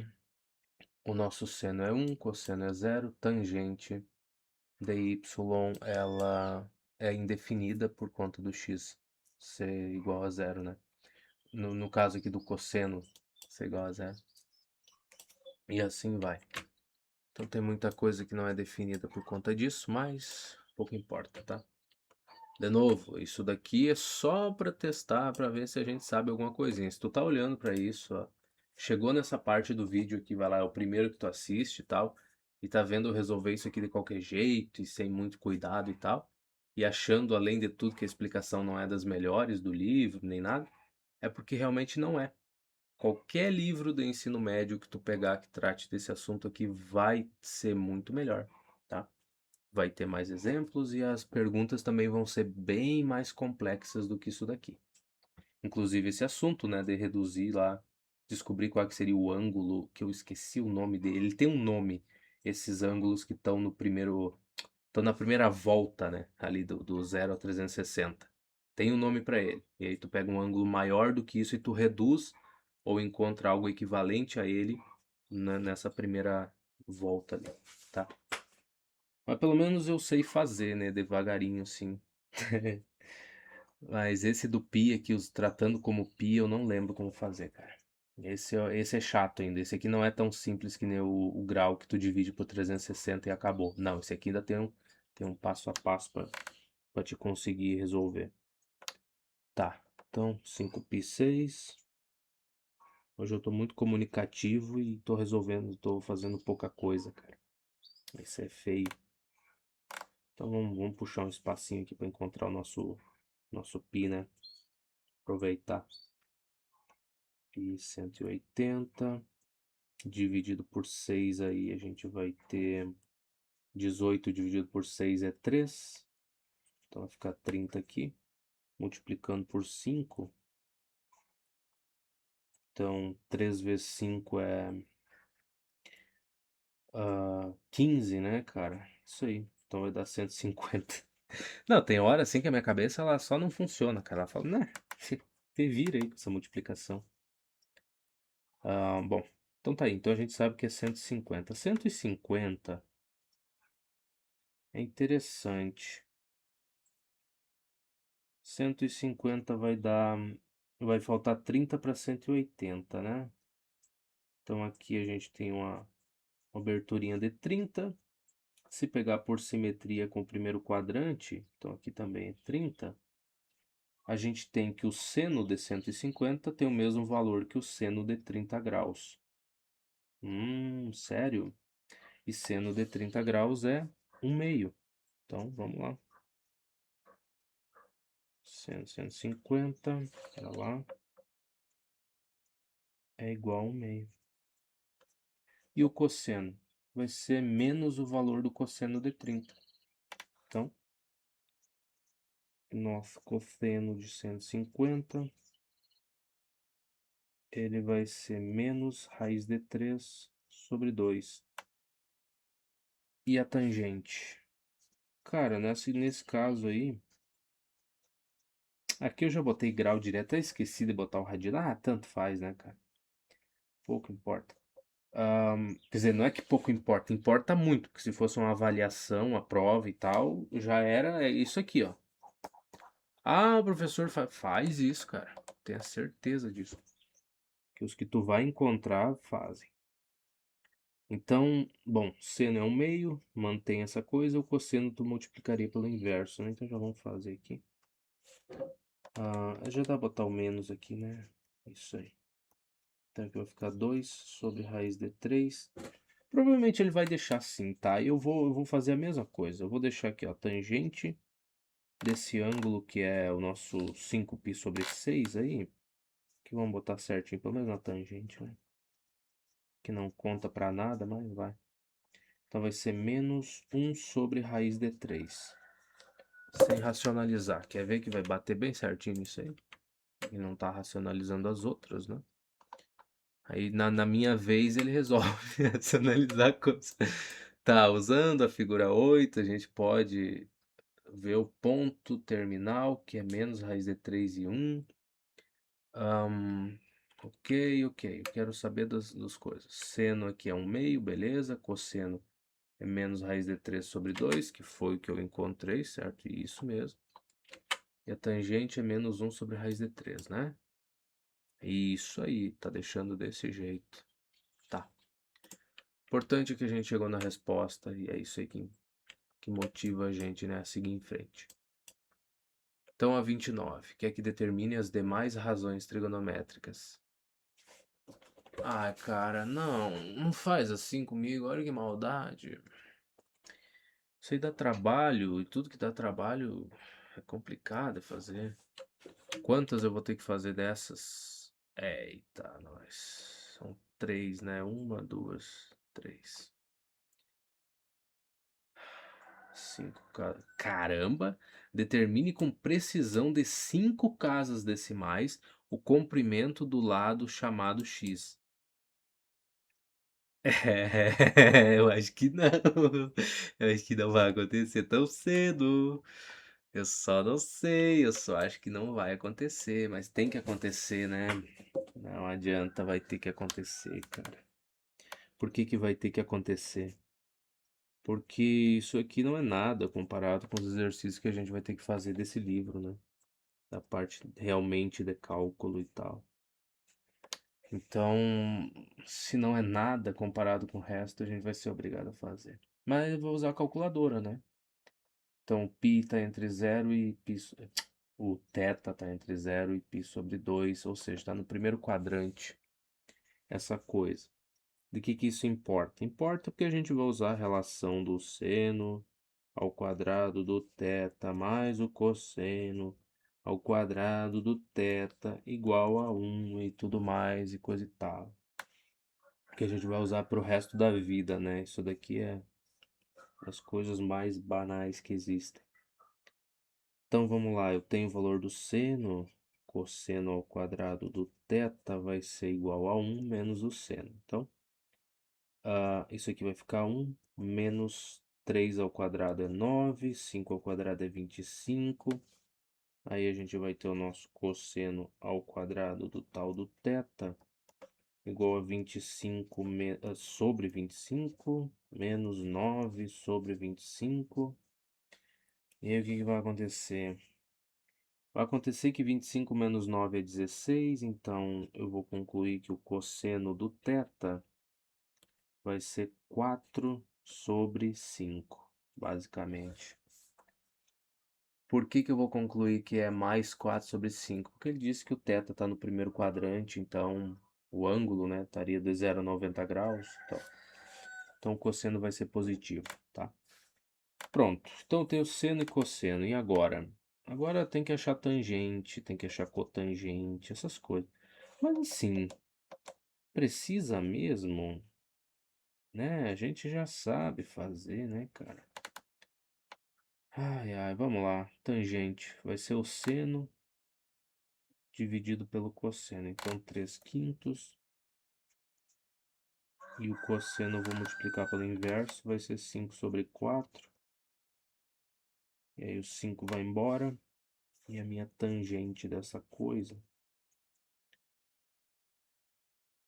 Speaker 1: o nosso seno é 1, cosseno é 0, tangente dy, ela é indefinida por conta do x ser igual a 0, né? No caso aqui do cosseno ser igual a 0. E assim vai. Então tem muita coisa que não é definida por conta disso, mas pouco importa, tá? De novo, isso daqui é só para testar, para ver se a gente sabe alguma coisinha. Se tu tá olhando para isso, ó, chegou nessa parte do vídeo que vai lá, é o primeiro que tu assiste e tal, e tá vendo eu resolver isso aqui de qualquer jeito e sem muito cuidado e tal, e achando, além de tudo, que a explicação não é das melhores do livro, nem nada, é porque realmente não é. Qualquer livro do ensino médio que tu pegar que trate desse assunto aqui vai ser muito melhor, tá? Vai ter mais exemplos e as perguntas também vão ser bem mais complexas do que isso daqui. Inclusive esse assunto, né, de reduzir lá, descobrir qual que seria o ângulo, que eu esqueci o nome dele. Ele tem um nome, esses ângulos que estão no primeiro, estão na primeira volta, né, ali do 0 a 360. Tem um nome para ele. E aí tu pega um ângulo maior do que isso e tu reduz ou encontra algo equivalente a ele nessa primeira volta ali, tá? Mas pelo menos eu sei fazer, né, devagarinho assim. Mas esse do pi aqui, os tratando como pi, eu não lembro como fazer, cara. Esse é chato ainda. Esse aqui não é tão simples que nem o grau que tu divide por 360 e acabou. Não, esse aqui ainda tem um passo a passo pra te conseguir resolver. Tá, então 5π6. Hoje eu tô muito comunicativo e tô resolvendo, tô fazendo pouca coisa, cara. Isso é feio. Então vamos puxar um espacinho aqui pra encontrar o nosso pi, né? Aproveitar. Pi 180 dividido por 6 aí a gente vai ter 18 dividido por 6 é 3. Então vai ficar 30 aqui. Multiplicando por 5. Então 3 vezes 5 é 15, né, cara? Isso aí. Então vai dar 150. Não, tem hora assim que a minha cabeça ela só não funciona, cara. Ela fala, né, se vira aí com essa multiplicação. Bom, então tá aí. Então a gente sabe que é 150. 150 é interessante. 150 vai dar. Vai faltar 30 para 180, né? Então aqui a gente tem uma aberturinha de 30. Se pegar por simetria com o primeiro quadrante, então aqui também é 30. A gente tem que o seno de 150 tem o mesmo valor que o seno de 30 graus. Sério? E seno de 30 graus é 1/2. Então vamos lá. Seno 150, para lá, é igual a 1/2. E o cosseno vai ser menos o valor do cosseno de 30. Então, nosso cosseno de 150, ele vai ser menos raiz de 3 sobre 2. E a tangente? Cara, nesse caso aí, aqui eu já botei grau direto, até esqueci de botar o radiano. Tanto faz, né, cara? Pouco importa. Quer dizer, não é que pouco importa, importa muito, porque se fosse uma avaliação, a prova e tal, já era isso aqui, ó. O professor faz isso, cara. Tenha certeza disso. Que os que tu vai encontrar fazem. Então, bom, seno é 1/2, mantém essa coisa, o cosseno tu multiplicaria pelo inverso, né? Então já vamos fazer aqui. Já dá pra botar o menos aqui, né? Isso aí. Então aqui vai ficar 2 sobre raiz de 3. Provavelmente ele vai deixar assim, tá? Eu vou fazer a mesma coisa. Eu vou deixar aqui, ó, tangente desse ângulo que é o nosso 5π sobre 6 aí. Que vamos botar certinho, pelo menos na tangente, né? Que não conta pra nada, mas vai. Então vai ser menos 1 sobre raiz de 3. Sem racionalizar. Quer ver que vai bater bem certinho nisso aí? E não tá racionalizando as outras, né? Aí na minha vez ele resolve racionalizar a coisa. Tá, usando a figura 8, a gente pode ver o ponto terminal, que é menos raiz de 3 e 1. Ok. Eu quero saber das coisas. Seno aqui é 1/2, beleza. Cosseno é menos raiz de 3 sobre 2, que foi o que eu encontrei, certo? Isso mesmo. E a tangente é menos 1 sobre raiz de 3, né? Isso aí, tá deixando desse jeito. Tá. Importante que a gente chegou na resposta e é isso aí que motiva a gente, né, a seguir em frente. Então, a 29, quer que determine as demais razões trigonométricas. Cara, não faz assim comigo, olha que maldade. Isso aí dá trabalho, e tudo que dá trabalho é complicado de fazer. Quantas eu vou ter que fazer dessas? Eita, nós. São três, né? Uma, duas, três. Cinco. Caramba! Determine com precisão de cinco casas decimais o comprimento do lado chamado x. Eu acho que não. Eu acho que não vai acontecer tão cedo. Eu só não sei, eu só acho que não vai acontecer, mas tem que acontecer, né? Não adianta, vai ter que acontecer, cara. Por que que vai ter que acontecer? Porque isso aqui não é nada comparado com os exercícios que a gente vai ter que fazer desse livro, né? Da parte realmente de cálculo e tal. Então, se não é nada comparado com o resto, a gente vai ser obrigado a fazer. Mas eu vou usar a calculadora, né? Então, π está entre zero e π. O θ está entre zero e π sobre 2, ou seja, está no primeiro quadrante essa coisa. De que isso importa? Importa porque a gente vai usar a relação do seno ao quadrado do θ mais o cosseno ao quadrado do θ igual a 1 e tudo mais e coisa e tal. Que a gente vai usar para o resto da vida, né? Isso daqui é as coisas mais banais que existem. Então vamos lá, eu tenho o valor do seno, cosseno ao quadrado do θ vai ser igual a 1 menos o seno. Então, isso aqui vai ficar 1 menos 3 ao quadrado é 9, 5 ao quadrado é 25. Aí a gente vai ter o nosso cosseno ao quadrado do tal do θ igual a 25 sobre 25 menos 9 sobre 25. E aí o que vai acontecer? Vai acontecer que 25 menos 9 é 16, então eu vou concluir que o cosseno do θ vai ser 4 sobre 5, basicamente. Por que que eu vou concluir que é mais 4 sobre 5? Porque ele disse que o θ está no primeiro quadrante, então o ângulo, né, estaria de 0 a 90 graus. Então o cosseno vai ser positivo, tá? Pronto. Então eu tenho seno e cosseno. E agora? Agora tem que achar tangente, tem que achar cotangente, essas coisas. Mas assim, precisa mesmo, né? A gente já sabe fazer, né, cara? Ai, ai, vamos lá. Tangente vai ser o seno dividido pelo cosseno. Então, 3 quintos. E o cosseno eu vou multiplicar pelo inverso, vai ser 5 sobre 4. E aí o 5 vai embora. E a minha tangente dessa coisa,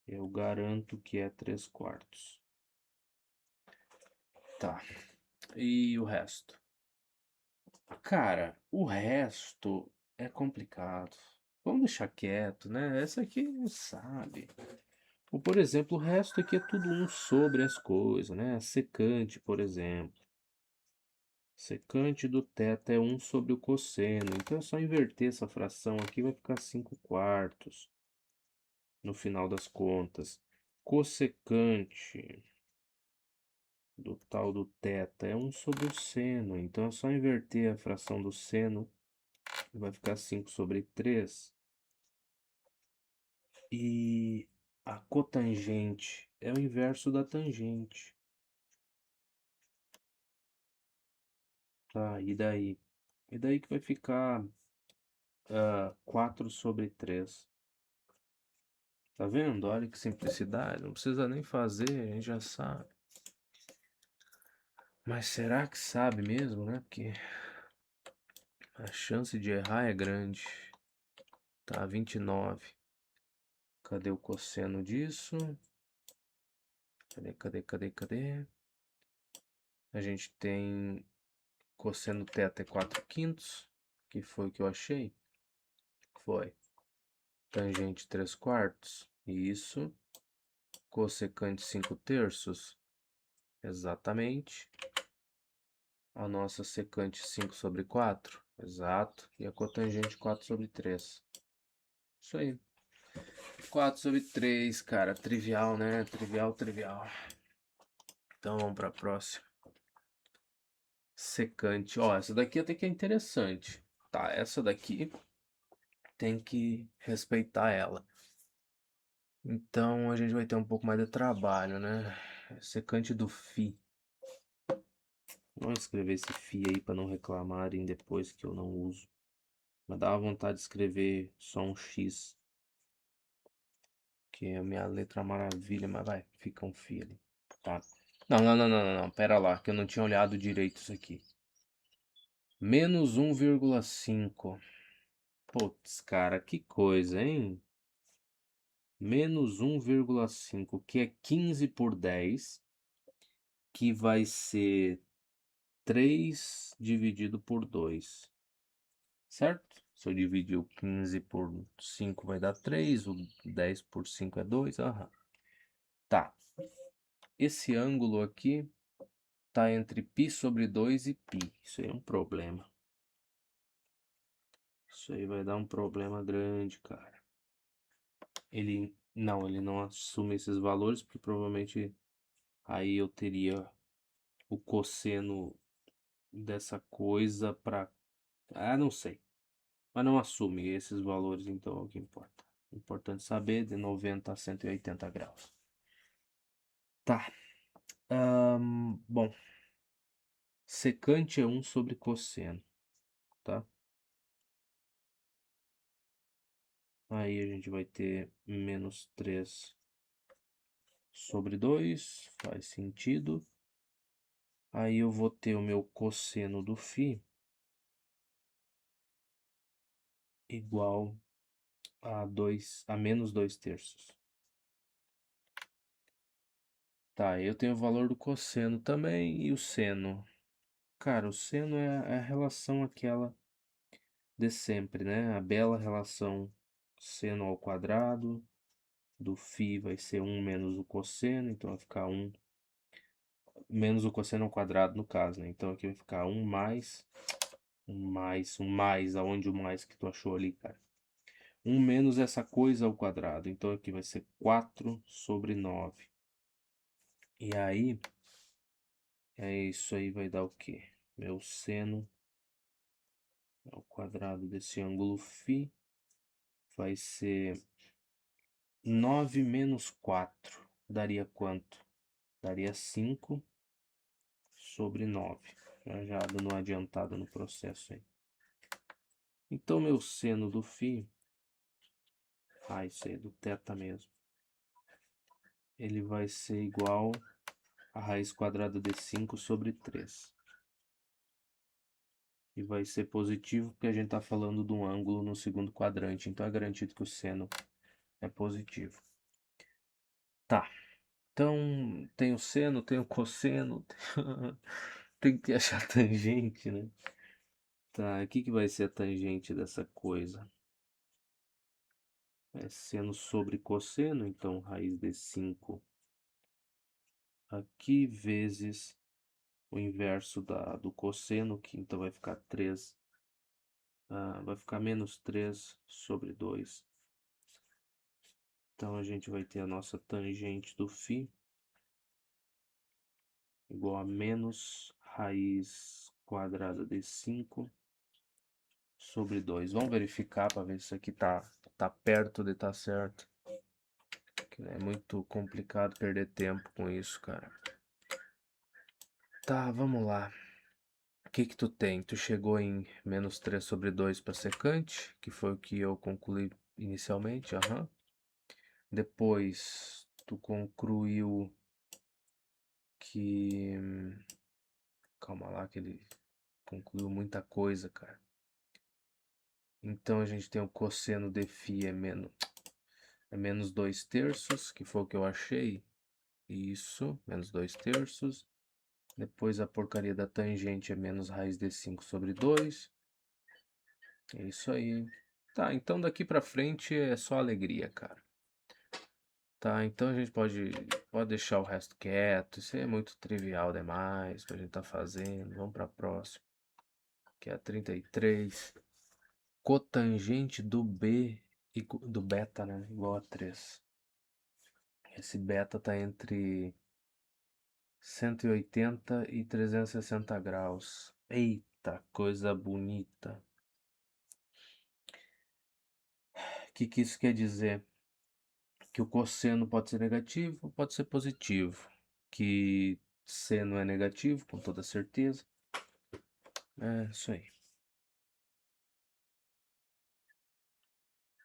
Speaker 1: eu garanto que é 3 quartos. Tá. E o resto? Cara, o resto é complicado. Vamos deixar quieto, né? Essa aqui não sabe. Ou, por exemplo, o resto aqui é tudo um sobre as coisas, né? Secante, por exemplo. Secante do θ é 1 sobre o cosseno. Então é só inverter essa fração aqui, vai ficar 5 quartos. No final das contas. Cossecante do tal do θ é 1 sobre o seno. Então é só inverter a fração do seno. Vai ficar 5 sobre 3. E a cotangente é o inverso da tangente. Tá, e daí? E daí que vai ficar 4 sobre 3. Tá vendo? Olha que simplicidade. Não precisa nem fazer, a gente já sabe. Mas será que sabe mesmo, né? Porque a chance de errar é grande. Tá, 29. Cadê o cosseno disso? Cadê? A gente tem cosseno θ é 4 quintos, que foi o que eu achei. Foi. Tangente 3 quartos. Isso. Cossecante 5 terços. Exatamente. A nossa secante 5 sobre 4. Exato. E a cotangente 4 sobre 3. Isso aí. 4 sobre 3, cara. Trivial, né? Trivial. Então vamos para a próxima. secante. Ó, essa daqui até que é interessante. Tá, essa daqui tem que respeitar ela. Então a gente vai ter um pouco mais de trabalho, né? Secante do Fi. Vamos escrever esse Fi aí para não reclamarem depois que eu não uso. Mas dá vontade de escrever só um X. Que é a minha letra maravilha, mas vai, fica um Fi ali. Tá. Não, não, não, não, não, não. Pera lá, que eu não tinha olhado direito isso aqui. Menos 1,5. Putz, cara, que coisa, hein? Menos 1,5, que é 15 por 10, que vai ser 3 dividido por 2, certo? Se eu dividir o 15 por 5 vai dar 3, o 10 por 5 é 2, aham. Tá, esse ângulo aqui tá entre π sobre 2 e π, isso aí é um problema. Isso aí vai dar um problema grande, cara. Ele não assume esses valores, porque provavelmente aí eu teria o cosseno dessa coisa para... Ah, não sei. Mas não assume esses valores, então é o que importa. Importante saber de 90 a 180 graus. Tá. Bom, secante é 1 sobre cosseno, tá? Aí a gente vai ter menos 3 sobre 2, faz sentido. Aí eu vou ter o meu cosseno do φ igual a menos 2 terços. Tá, eu tenho o valor do cosseno também e o seno. Cara, o seno é a relação aquela de sempre, né? A bela relação seno ao quadrado do φ vai ser 1 menos o cosseno, então vai ficar 1 menos o cosseno ao quadrado no caso, né? Então aqui vai ficar 1 mais, um mais, aonde o mais que tu achou ali, cara? 1 menos essa coisa ao quadrado, então aqui vai ser 4 sobre 9. E aí, isso aí vai dar o quê? Meu seno ao quadrado desse ângulo φ vai ser 9 menos 4. Daria quanto? Daria 5 sobre 9. Já dando uma adiantada no processo aí. Então, meu seno do φ, isso aí é do θ mesmo, ele vai ser igual a raiz quadrada de 5 sobre 3. E vai ser positivo porque a gente está falando de um ângulo no segundo quadrante, então é garantido que o seno é positivo. Tá, então tem o seno, tem o cosseno, tem que achar a tangente, né? Tá, o que vai ser a tangente dessa coisa? É seno sobre cosseno, então raiz de 5 aqui vezes o inverso do cosseno, que então vai ficar 3, vai ficar menos 3 sobre 2. Então a gente vai ter a nossa tangente do φ igual a menos raiz quadrada de 5 sobre 2. Vamos verificar para ver se isso aqui tá perto de estar certo. Que é muito complicado perder tempo com isso, cara. Tá, vamos lá. O que que tu tem? Tu chegou em menos 3 sobre 2 para secante, que foi o que eu concluí inicialmente, aham. Depois, tu concluiu que... Calma lá, que ele concluiu muita coisa, cara. Então, a gente tem o cosseno de φ é menos 2 terços, que foi o que eu achei. Isso, menos 2 terços. Depois a porcaria da tangente é menos raiz de 5 sobre 2. É isso aí. Tá, então daqui pra frente é só alegria, cara. Tá, então a gente pode deixar o resto quieto. Isso aí é muito trivial demais pra gente tá fazendo. Vamos pra próxima, que é a 33. Cotangente do B e do beta, né? Igual a 3. Esse beta tá entre 180 e 360 graus. Eita, coisa bonita. O que isso quer dizer? Que o cosseno pode ser negativo, pode ser positivo. Que seno é negativo, com toda certeza. É isso aí.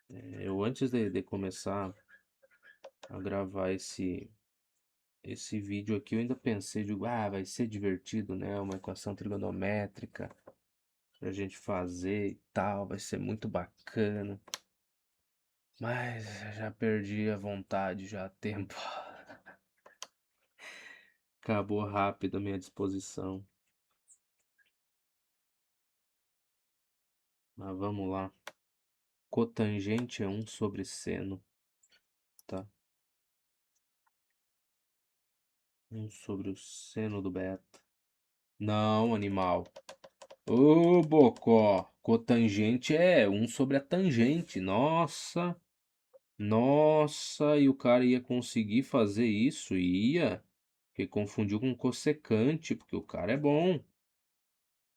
Speaker 1: Eu antes de começar a gravar esse vídeo aqui, eu ainda pensei, digo, vai ser divertido, né? Uma equação trigonométrica pra gente fazer e tal, vai ser muito bacana. Mas já perdi a vontade já há tempo. Acabou rápido a minha disposição. Mas vamos lá. Cotangente é 1 sobre seno, tá? 1 sobre o seno do beta. Não, animal. Ô, bocó. Cotangente é 1 sobre a tangente. Nossa. Nossa, e o cara ia conseguir fazer isso? Ia. Porque confundiu com cossecante, porque o cara é bom.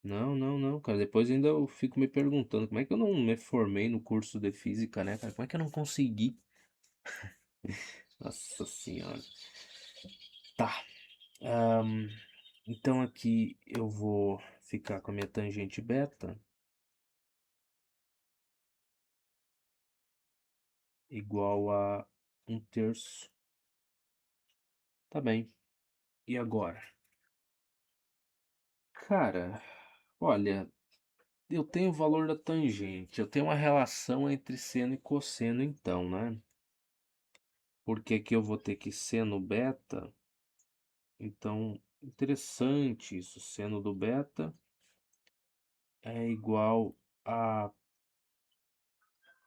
Speaker 1: Não, não, não, cara. Depois ainda eu fico me perguntando como é que eu não me formei no curso de física, né, cara? Como é que eu não consegui? Nossa senhora. Tá. Então aqui eu vou ficar com a minha tangente beta igual a 1/3. Tá bem. E agora? Cara, olha, eu tenho o valor da tangente. Eu tenho uma relação entre seno e cosseno, então, né? Porque aqui eu vou ter que seno beta. Então, interessante isso. Seno do beta é igual a.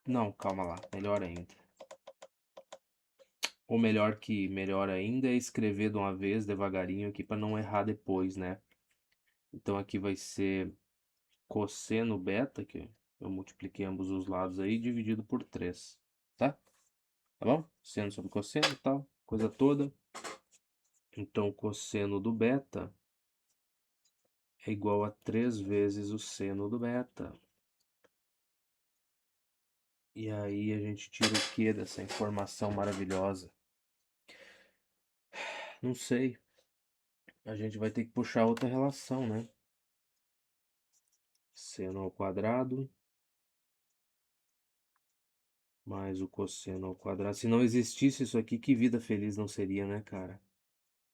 Speaker 1: Não, calma lá. Melhor ainda. Ou melhor ainda é escrever de uma vez devagarinho aqui para não errar depois, né? Então aqui vai ser cosseno beta, que eu multipliquei ambos os lados aí, dividido por 3, tá? Tá bom? Seno sobre cosseno e tal, coisa toda. Então cosseno do beta é igual a 3 vezes o seno do beta. E aí a gente tira o que dessa informação maravilhosa? Não sei. A gente vai ter que puxar outra relação, né? Seno ao quadrado mais o cosseno ao quadrado. Se não existisse isso aqui, que vida feliz não seria, né, cara?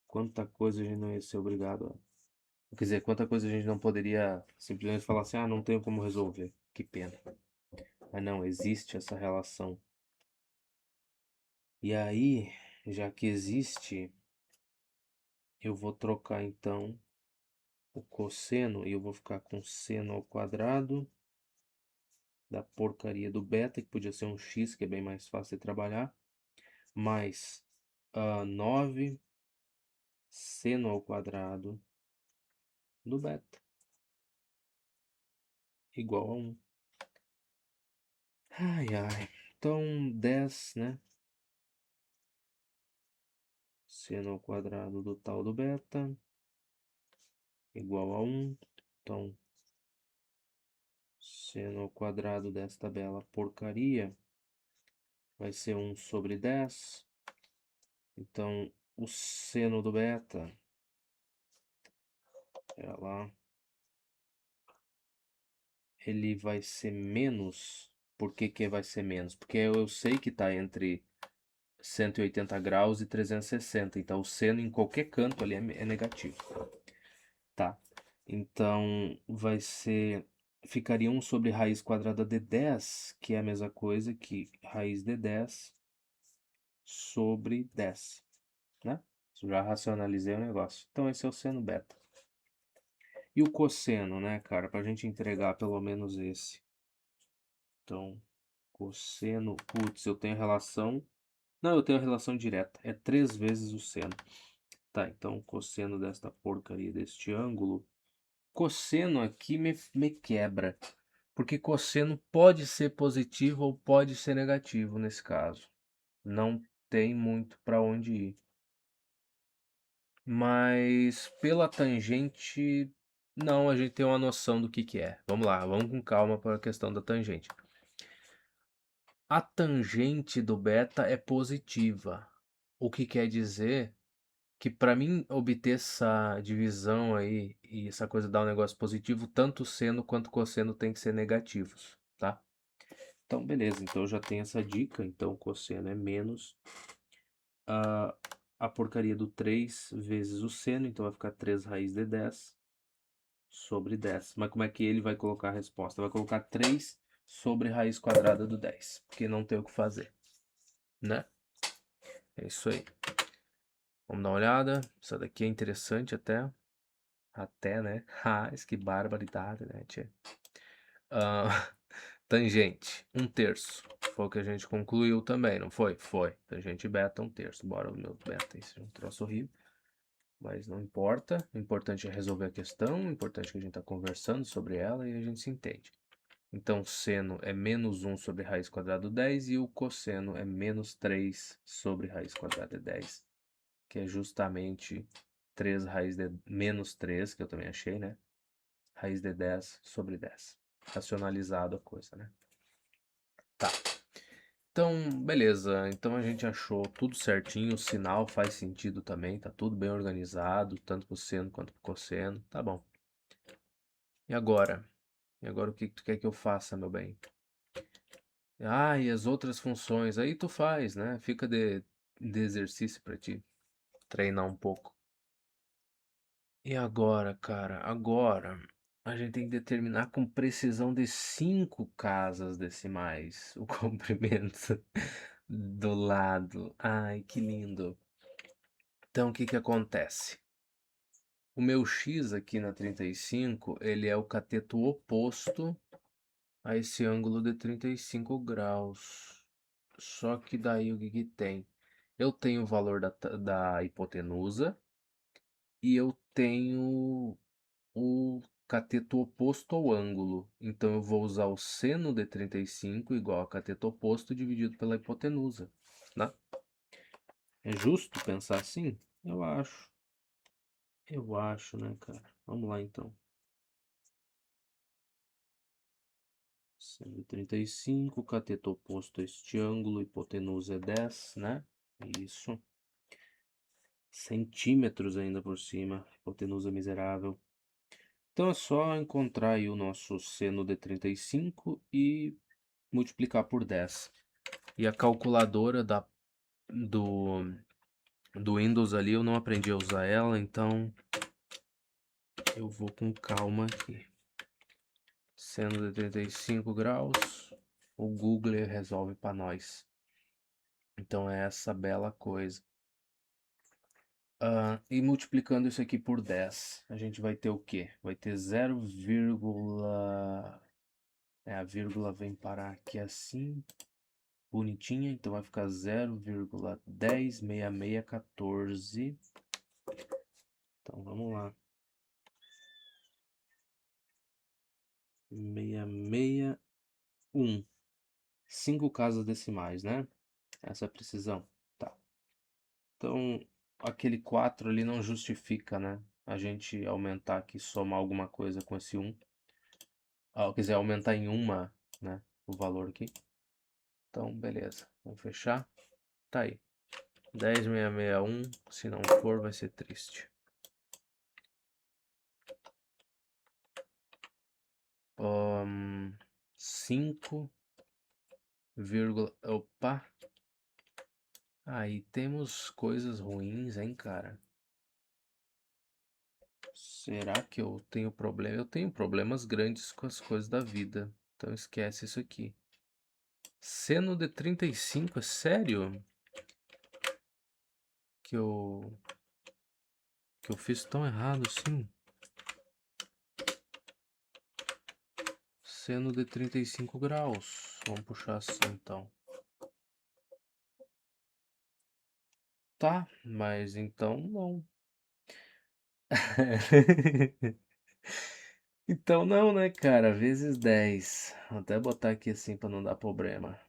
Speaker 1: Quanta coisa a gente não ia ser obrigado a... Quer dizer, quanta coisa a gente não poderia simplesmente falar assim, não tenho como resolver. Que pena. Mas não, existe essa relação. E aí, já que existe, eu vou trocar então o cosseno e eu vou ficar com seno ao quadrado da porcaria do beta, que podia ser um x, que é bem mais fácil de trabalhar, mais 9 seno ao quadrado do beta igual a 1. Ai, ai. Então, 10, né? Seno ao quadrado do tal do beta igual a 1. Então, seno ao quadrado desta bela porcaria vai ser 1 sobre 10. Então, o seno do beta, pera lá, ele vai ser menos. Por que que vai ser menos? Porque eu sei que está entre 180 graus e 360. Então, o seno em qualquer canto ali é negativo. Tá. Então, vai ser... Ficaria 1 sobre raiz quadrada de 10, que é a mesma coisa que raiz de 10 sobre 10, né? Já racionalizei o negócio. Então, esse é o seno beta. E o cosseno, né, cara? Pra gente entregar pelo menos esse. Então, cosseno... Putz, eu tenho relação... Não, eu tenho a relação direta. É 3 vezes o seno. Tá, então, cosseno desta porcaria deste ângulo. Cosseno aqui me quebra. Porque cosseno pode ser positivo ou pode ser negativo nesse caso. Não tem muito para onde ir. Mas pela tangente, não, a gente tem uma noção do que é. Vamos lá, vamos com calma para a questão da tangente. A tangente do beta é positiva, o que quer dizer que para mim obter essa divisão aí e essa coisa dar um negócio positivo, tanto o seno quanto o cosseno tem que ser negativos, tá? Então, beleza, então eu já tenho essa dica, então o cosseno é menos a porcaria do 3 vezes o seno, então vai ficar 3 raiz de 10 sobre 10. Mas como é que ele vai colocar a resposta? Vai colocar 3 sobre raiz quadrada do 10, porque não tem o que fazer, né? É isso aí. Vamos dar uma olhada. Isso daqui é interessante até. Até, né? Ah, que barbaridade, né, tia? Tangente, 1/3. Foi o que a gente concluiu também, não foi? Foi. Tangente beta, 1/3. Bora, o meu beta, isso é um troço horrível. Mas não importa. O importante é resolver a questão. O importante é que a gente tá conversando sobre ela e a gente se entende. Então, seno é menos 1 sobre raiz quadrada de 10 e o cosseno é menos 3 sobre raiz quadrada de 10, que é justamente 3 raiz de menos 3, que eu também achei, né? Raiz de 10 sobre 10. Racionalizado a coisa, né? Tá. Então, beleza. Então a gente achou tudo certinho, o sinal faz sentido também, tá tudo bem organizado, tanto pro seno quanto pro cosseno, tá bom. E agora? E agora o que tu quer que eu faça, meu bem? Ah, e as outras funções, aí tu faz, né? Fica de exercício pra ti, treinar um pouco. E agora, cara? Agora a gente tem que determinar com precisão de 5 casas decimais o comprimento do lado. Ai, que lindo. Então, o que que acontece? O meu x aqui na 35, ele é o cateto oposto a esse ângulo de 35 graus. Só que daí o que que tem? Eu tenho o valor da hipotenusa e eu tenho o cateto oposto ao ângulo. Então eu vou usar o seno de 35 igual a cateto oposto dividido pela hipotenusa, né? É justo pensar assim? Eu acho. Eu acho, né, cara? Vamos lá então. Seno de 35, cateto oposto a este ângulo, hipotenusa é 10, né? Isso. Centímetros ainda por cima, hipotenusa miserável. Então é só encontrar aí o nosso seno de 35 e multiplicar por 10. E a calculadora do, do Windows ali, eu não aprendi a usar ela, então eu vou com calma aqui. Seno de 35 graus, o Google resolve para nós. Então é essa bela coisa. E multiplicando isso aqui por 10, a gente vai ter o quê? Vai ter 0, a vírgula vem parar aqui assim, bonitinha, então vai ficar 0,106614. Então vamos lá. 661. 5 casas decimais, né? Essa é a precisão. Tá. Então, aquele 4 ali não justifica, né? A gente aumentar aqui, somar alguma coisa com esse 1. Quer dizer, aumentar em uma, né? O valor aqui. Então, beleza. Vamos fechar. Tá aí. 10,661. Se não for, vai ser triste. 5, opa. Aí temos coisas ruins, hein, cara? Será que eu tenho problema? Eu tenho problemas grandes com as coisas da vida. Então esquece isso aqui. Seno de 35, é sério? Que eu fiz tão errado assim? Seno de 35 graus. Vamos puxar assim então. Tá, mas então não. Então não, né, cara? Vezes 10. Vou até botar aqui assim pra não dar problema.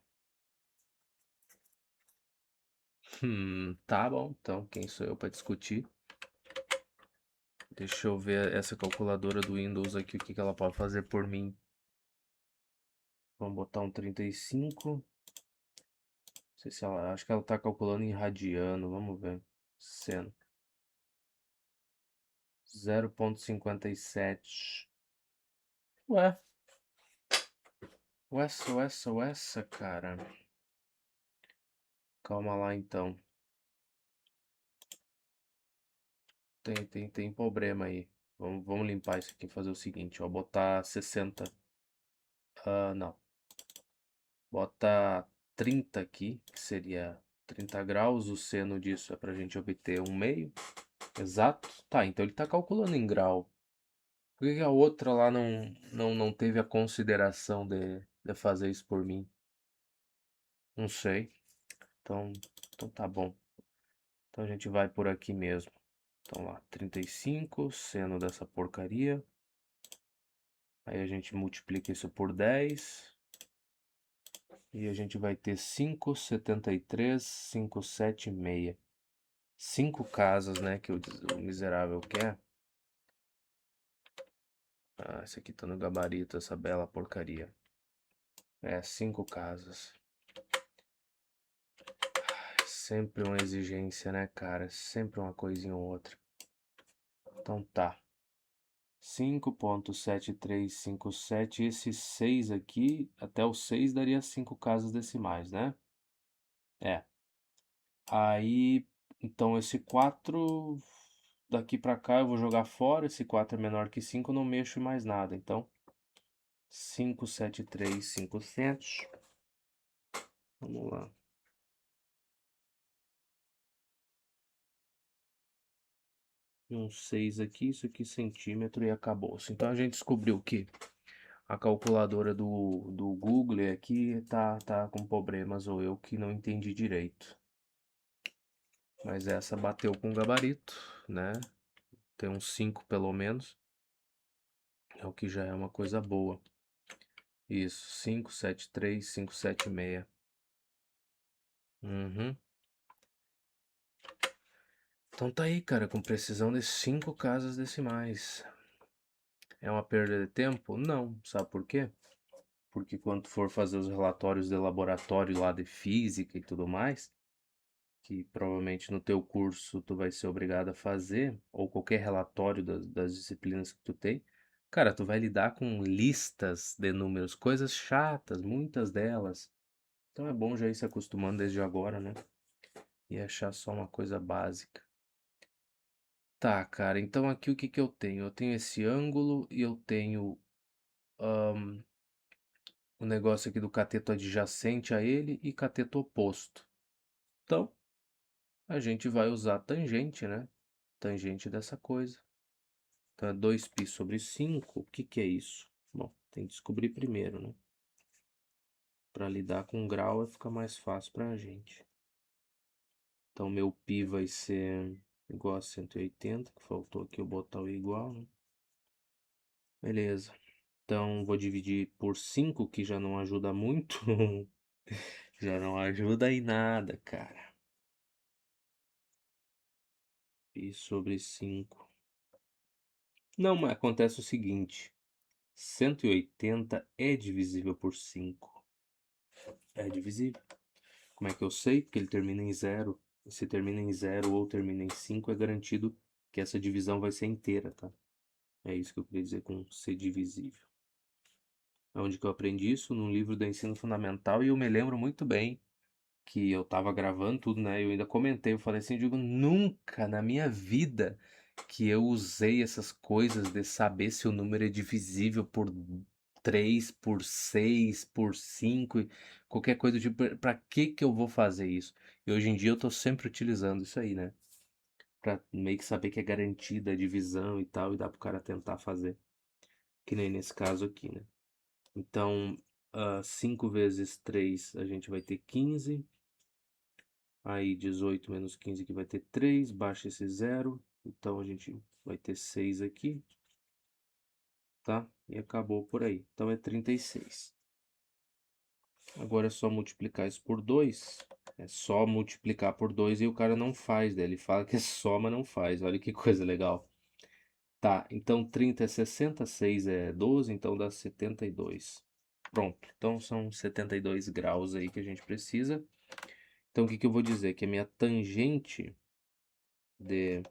Speaker 1: Tá bom. Então, quem sou eu pra discutir? Deixa eu ver essa calculadora do Windows aqui, o que que ela pode fazer por mim. Vamos botar um 35. Não sei se ela. Acho que ela tá calculando em radiano. Vamos ver. Seno. 0,57. Ué. Ué, cara. Calma lá então. Tem problema aí. Vamos limpar isso aqui e fazer o seguinte, ó. Botar 60. Ah, não. Bota 30 aqui, que seria 30 graus. O seno disso é pra gente obter 1/2. Exato. Tá, então ele tá calculando em grau. Por que que a outra lá não teve a consideração de fazer isso por mim? Não sei. Então, então tá bom. Então a gente vai por aqui mesmo. Então lá, 35, seno dessa porcaria. Aí a gente multiplica isso por 10. E a gente vai ter 5,73, 576. 5 casas, né, que o miserável quer. Ah, esse aqui tá no gabarito, essa bela porcaria. É, 5 casas. Sempre uma exigência, né, cara? Sempre uma coisinha ou outra. Então tá. 5,7357. Esse 6 aqui, até o 6 daria 5 casas decimais, né? É. Aí, então esse 4 daqui pra cá eu vou jogar fora. Esse 4 é menor que 5, eu não mexo em mais nada. Então, 573,500. Vamos lá. Um 6 aqui, isso aqui centímetro e acabou-se. Então a gente descobriu que a calculadora do Google aqui tá com problemas, ou eu que não entendi direito. Mas essa bateu com o gabarito, né? Tem uns 5 pelo menos. É o que já é uma coisa boa. Isso, 573, 576. Uhum. Então tá aí, cara, com precisão de 5 casas decimais. É uma perda de tempo? Não. Sabe por quê? Porque quando tu for fazer os relatórios de laboratório lá de física e tudo mais, que provavelmente no teu curso tu vai ser obrigado a fazer, ou qualquer relatório das disciplinas que tu tem, cara, tu vai lidar com listas de números, coisas chatas, muitas delas. Então é bom já ir se acostumando desde agora, né? E achar só uma coisa básica. Tá, cara, então aqui o que que eu tenho? Eu tenho esse ângulo e eu tenho o negócio aqui do cateto adjacente a ele e cateto oposto. Então, a gente vai usar tangente, né? Tangente dessa coisa. Então é 2π sobre 5. O que que é isso? Bom, tem que descobrir primeiro, né? Para lidar com grau fica mais fácil pra gente. Então meu π vai ser igual a 180, que faltou aqui eu botar o igual, né? Beleza. Então vou dividir por 5, que já não ajuda muito. Já não ajuda em nada, cara. Π sobre 5. Não, mas acontece o seguinte. 180 é divisível por 5. É divisível. Como é que eu sei? Porque ele termina em zero. Se termina em zero ou termina em 5, é garantido que essa divisão vai ser inteira, tá? É isso que eu queria dizer com ser divisível. Onde que eu aprendi isso? Num livro do ensino fundamental, e eu me lembro muito bem que eu tava gravando tudo, né? Eu ainda comentei, eu falei assim, digo, nunca na minha vida que eu usei essas coisas de saber se o número é divisível por 3, por 6, por 5, qualquer coisa do tipo, pra que que eu vou fazer isso? E hoje em dia eu tô sempre utilizando isso aí, né? Pra meio que saber que é garantida a divisão e tal, e dá pro cara tentar fazer. Que nem nesse caso aqui, né? Então, 5 vezes 3 a gente vai ter 15. Aí 18 menos 15 aqui vai ter 3, baixa esse zero. Então a gente vai ter 6 aqui, tá? E acabou por aí. Então é 36. Agora é só multiplicar isso por 2. É só multiplicar por 2 e o cara não faz, né? Ele fala que é só, mas não faz. Olha que coisa legal. Tá, então 30 é 60, 6 é 12, então dá 72. Pronto, então são 72 graus aí que a gente precisa. Então o que que eu vou dizer? Que a minha tangente de...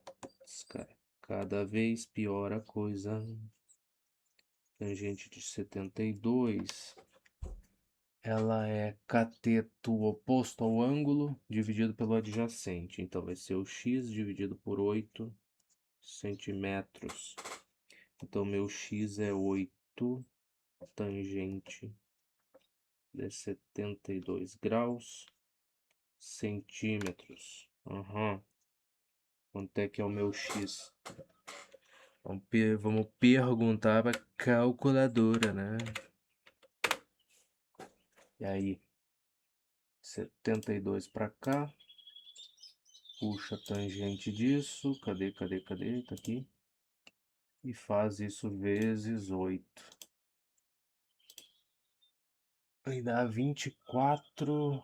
Speaker 1: Cara, cada vez pior a coisa. Tangente de 72, ela é cateto oposto ao ângulo dividido pelo adjacente. Então vai ser o x dividido por 8 centímetros. Então meu x é 8 tangente de 72 graus centímetros. Quanto é que é o meu x? Vamos perguntar para calculadora, né? E aí, 72 para cá. Puxa a tangente disso. Cadê? Tá aqui. E faz isso vezes 8. Aí dá 24.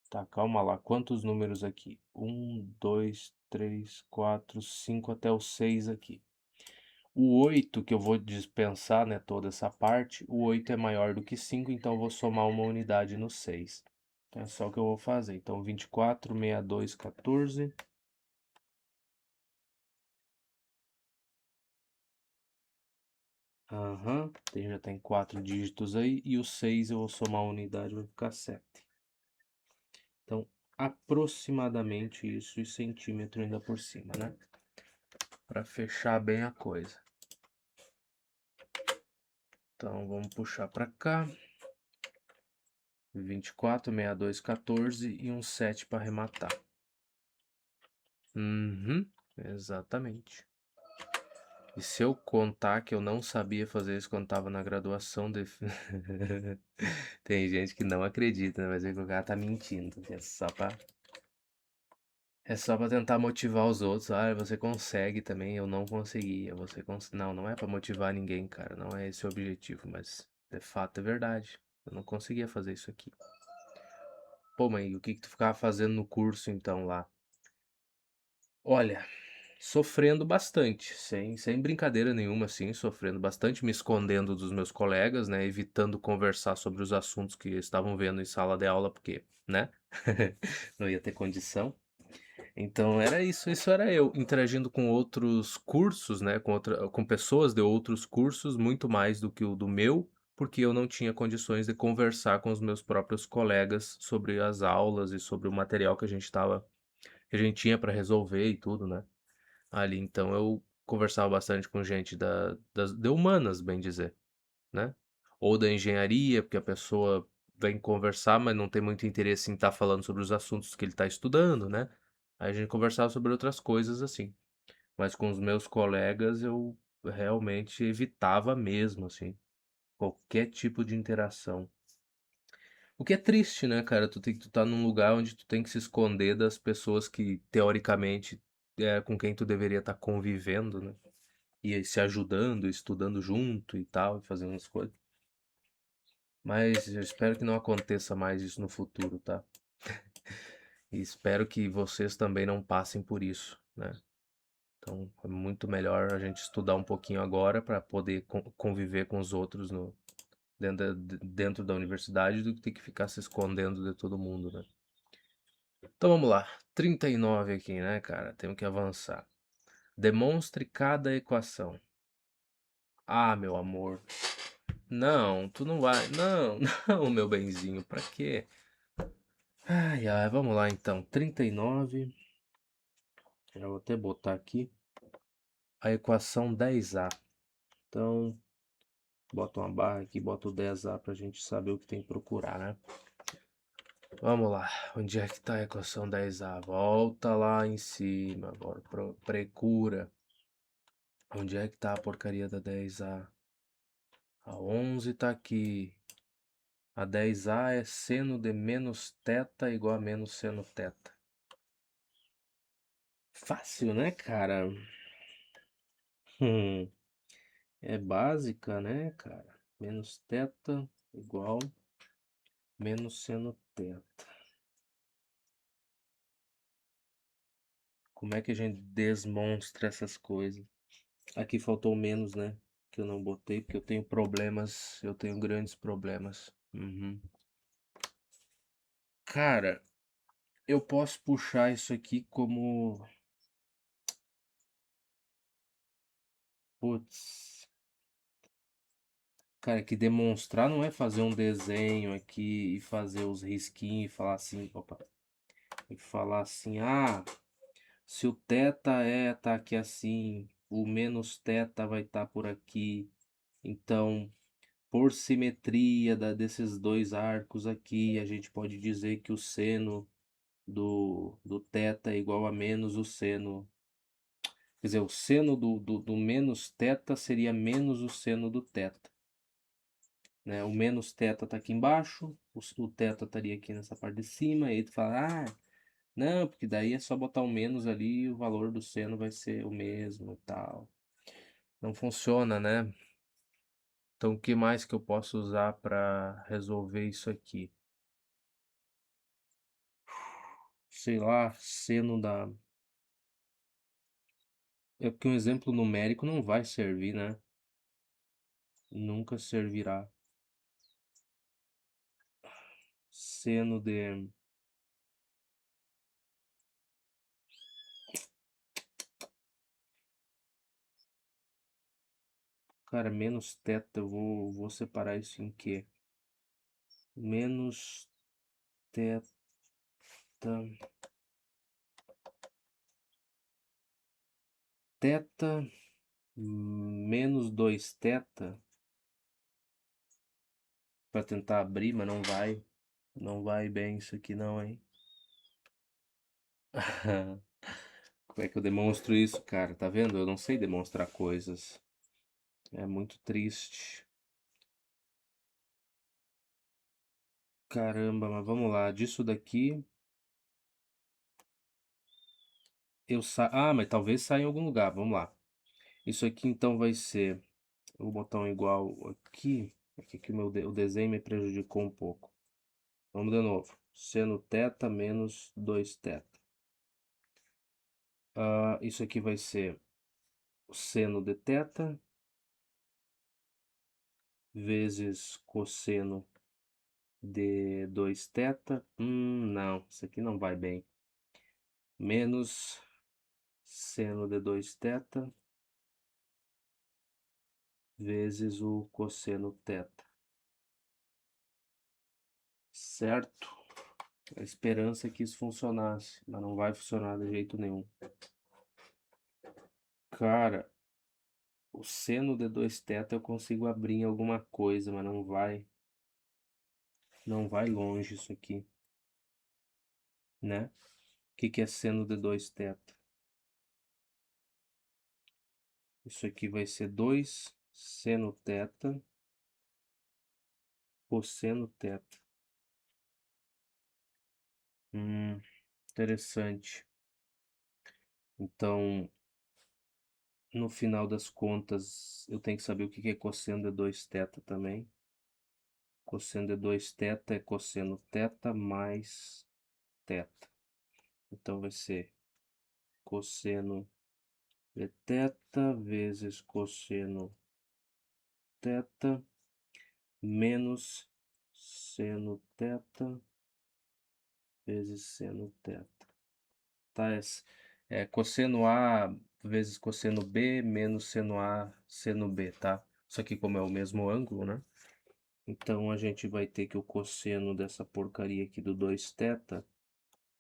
Speaker 1: Tá, calma lá. Quantos números aqui? 1, 2, 3, 4, 5 até o 6 aqui. O 8 que eu vou dispensar, né, toda essa parte, o 8 é maior do que 5, então eu vou somar uma unidade no 6. Então é só o que eu vou fazer. Então 24, 62, 14. Já tem 4 dígitos aí. E o 6 eu vou somar a unidade, vai ficar 7. Então, aproximadamente isso e centímetro ainda por cima, né? Para fechar bem a coisa. Então, vamos puxar para cá. 24, 62, 14 e um 7 para arrematar. Exatamente. E se eu contar que eu não sabia fazer isso quando estava na graduação de... Tem gente que não acredita, né? Mas é que o cara tá mentindo. É só pra tentar motivar os outros. Ah, você consegue também, eu não conseguia. Não, não é pra motivar ninguém, cara. Não é esse o objetivo, mas de fato é verdade. Eu não conseguia fazer isso aqui. Pô, mãe, o que que tu ficava fazendo no curso então lá? Olha, sofrendo bastante, sem brincadeira nenhuma, assim, sofrendo bastante, me escondendo dos meus colegas, né, evitando conversar sobre os assuntos que estavam vendo em sala de aula, porque, né, não ia ter condição. Então era isso, isso era eu, interagindo com outros cursos, né, com pessoas de outros cursos, muito mais do que o do meu, porque eu não tinha condições de conversar com os meus próprios colegas sobre as aulas e sobre o material que a gente tinha para resolver e tudo, né? Ali, então eu conversava bastante com gente de humanas, bem dizer, né? Ou da engenharia, porque a pessoa vem conversar, mas não tem muito interesse em estar falando sobre os assuntos que ele está estudando, né? Aí a gente conversava sobre outras coisas assim. Mas com os meus colegas eu realmente evitava mesmo, assim, qualquer tipo de interação. O que é triste, né, cara? Tu tá num lugar onde tu tem que se esconder das pessoas que, teoricamente, é com quem tu deveria estar convivendo, né? E se ajudando, estudando junto e tal, fazendo as coisas. Mas eu espero que não aconteça mais isso no futuro, tá? E espero que vocês também não passem por isso, né? Então é muito melhor a gente estudar um pouquinho agora para poder conviver com os outros dentro da universidade do que ter que ficar se escondendo de todo mundo, né? Então vamos lá. 39 aqui, né, cara? Temos que avançar. Demonstre cada equação. Ah, meu amor. Não, tu não vai. Não, não, meu benzinho. Pra quê? Ai, ai, vamos lá então. 39. Já vou até botar aqui a equação 10A. Então, bota uma barra aqui, bota o 10A pra gente saber o que tem que procurar, né? Vamos lá. Onde é que tá a equação 10A? Volta lá em cima. Agora, procura. Onde é que tá a porcaria da 10A? A 11 tá aqui. A 10A é seno de menos θ igual a menos seno θ. Fácil, né, cara? Hum, é básica, né, cara? Menos θ igual menos seno θ. Como é que a gente demonstra essas coisas? Aqui faltou menos, né? Que eu não botei, porque eu tenho problemas, eu tenho grandes problemas. Uhum. Cara, eu posso puxar isso aqui como. Putz. Cara, que demonstrar não é fazer um desenho aqui e fazer os risquinhos e falar assim, opa, e falar assim, se o θ tá aqui assim, o menos θ vai estar por aqui. Então, por simetria desses dois arcos aqui, a gente pode dizer que o seno do θ é igual a menos o seno. Quer dizer, o seno do menos θ seria menos o seno do θ. Né? O menos θ tá aqui embaixo, o θ estaria aqui nessa parte de cima, e aí tu fala, não, porque daí é só botar o menos ali e o valor do seno vai ser o mesmo e tal. Não funciona, né? Então, o que mais que eu posso usar para resolver isso aqui? Sei lá, seno da. É porque um exemplo numérico não vai servir, né? Nunca servirá. Seno de. Cara, menos θ, eu vou separar isso em quê? Menos θ. Θ menos 2θ. Pra tentar abrir, mas não vai. Não vai bem isso aqui não, hein? Como é que eu demonstro isso, cara? Tá vendo? Eu não sei demonstrar coisas. É muito triste. Caramba, mas vamos lá. Disso daqui mas talvez saia em algum lugar. Vamos lá. Isso aqui então vai ser. Eu vou botar um igual aqui. Aqui o desenho me prejudicou um pouco. Vamos de novo. Seno θ menos 2θ. Isso aqui vai ser o seno de θ vezes cosseno de 2θ. Não, isso aqui não vai bem. Menos seno de 2θ vezes o cosseno θ. Certo? A esperança é que isso funcionasse, mas não vai funcionar de jeito nenhum. Cara, o seno de 2θ eu consigo abrir em alguma coisa, mas não vai. Não vai longe isso aqui, né? O que é seno de 2θ? Isso aqui vai ser 2 seno θ cosseno θ. Interessante. Então, no final das contas, eu tenho que saber o que é cosseno de 2θ também. Cosseno de 2θ é cosseno θ mais θ. Então vai ser cosseno de θ vezes cosseno θ menos seno θ vezes seno θ. Tá? Cosseno A vezes cosseno B menos seno A seno B, tá? Isso aqui como é o mesmo ângulo, né? Então a gente vai ter que o cosseno dessa porcaria aqui do 2θ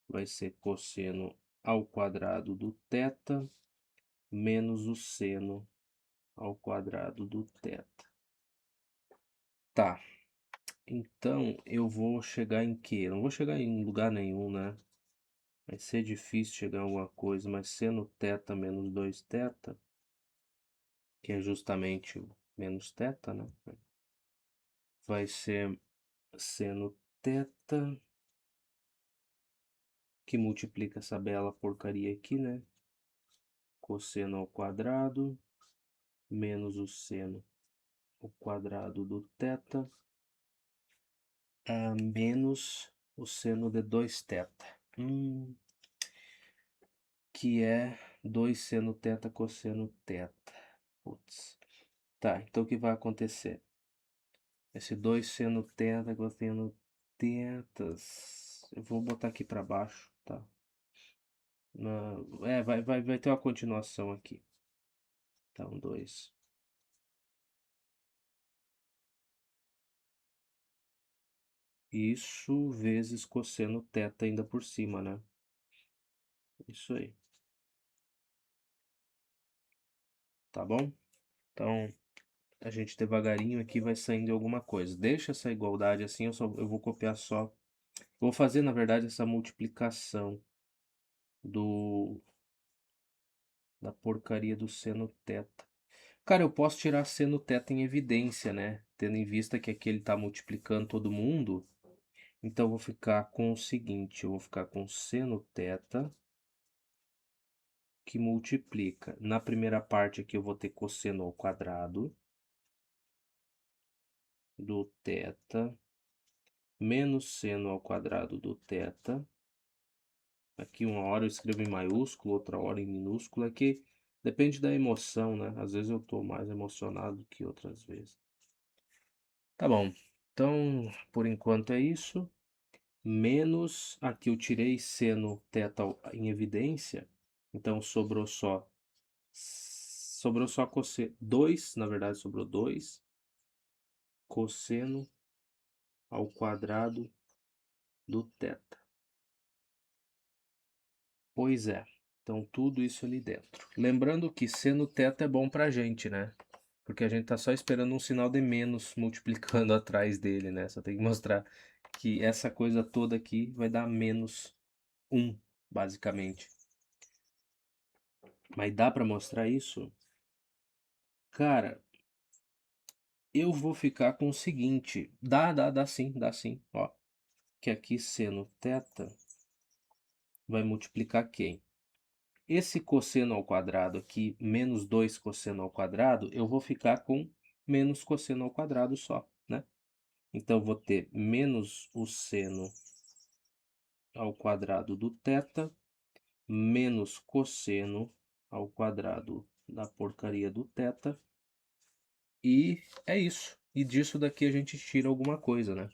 Speaker 1: vai ser cosseno ao quadrado do θ menos o seno ao quadrado do θ. Tá, então eu vou chegar em quê? Eu não vou chegar em lugar nenhum, né? Vai ser difícil chegar em alguma coisa, mas seno θ menos 2θ, que é justamente o menos θ, né? Vai ser seno θ, que multiplica essa bela porcaria aqui, né? Cosseno ao quadrado, menos o seno ao quadrado do θ, menos o seno de 2θ. Que é 2 seno θ cosseno θ. Putz. Tá, então o que vai acontecer? Esse 2 seno teta cosseno tetas. Eu vou botar aqui pra baixo, tá? Vai ter uma continuação aqui. Então, 2. Isso vezes cosseno teta ainda por cima, né? Isso aí. Tá bom? Então, a gente devagarinho aqui vai saindo de alguma coisa. Deixa essa igualdade assim, eu vou copiar só. Vou fazer, na verdade, essa multiplicação do da porcaria do seno teta. Cara, eu posso tirar seno teta em evidência, né? Tendo em vista que aqui ele tá multiplicando todo mundo. Então, eu vou ficar com o seguinte, eu vou ficar com seno teta que multiplica. Na primeira parte aqui eu vou ter cosseno ao quadrado do teta menos seno ao quadrado do teta. Aqui uma hora eu escrevo em maiúsculo, outra hora em minúsculo. É que depende da emoção, né? Às vezes eu tô mais emocionado que outras vezes. Tá bom. Então, por enquanto é isso. Menos, aqui eu tirei seno teta em evidência. Então sobrou só cosseno. 2, na verdade sobrou 2 cosseno ao quadrado do teta. Pois é. Então tudo isso ali dentro. Lembrando que seno teta é bom pra gente, né? Porque a gente tá só esperando um sinal de menos multiplicando atrás dele, né? Só tem que mostrar que essa coisa toda aqui vai dar menos 1, basicamente. Mas dá pra mostrar isso? Cara, eu vou ficar com o seguinte. Dá sim, dá sim. Ó, que aqui seno teta vai multiplicar quem? Esse cosseno ao quadrado aqui, menos 2 cosseno ao quadrado, eu vou ficar com menos cosseno ao quadrado só, né? Então, eu vou ter menos o seno ao quadrado do teta, menos cosseno ao quadrado da porcaria do teta. E é isso. E disso daqui a gente tira alguma coisa, né?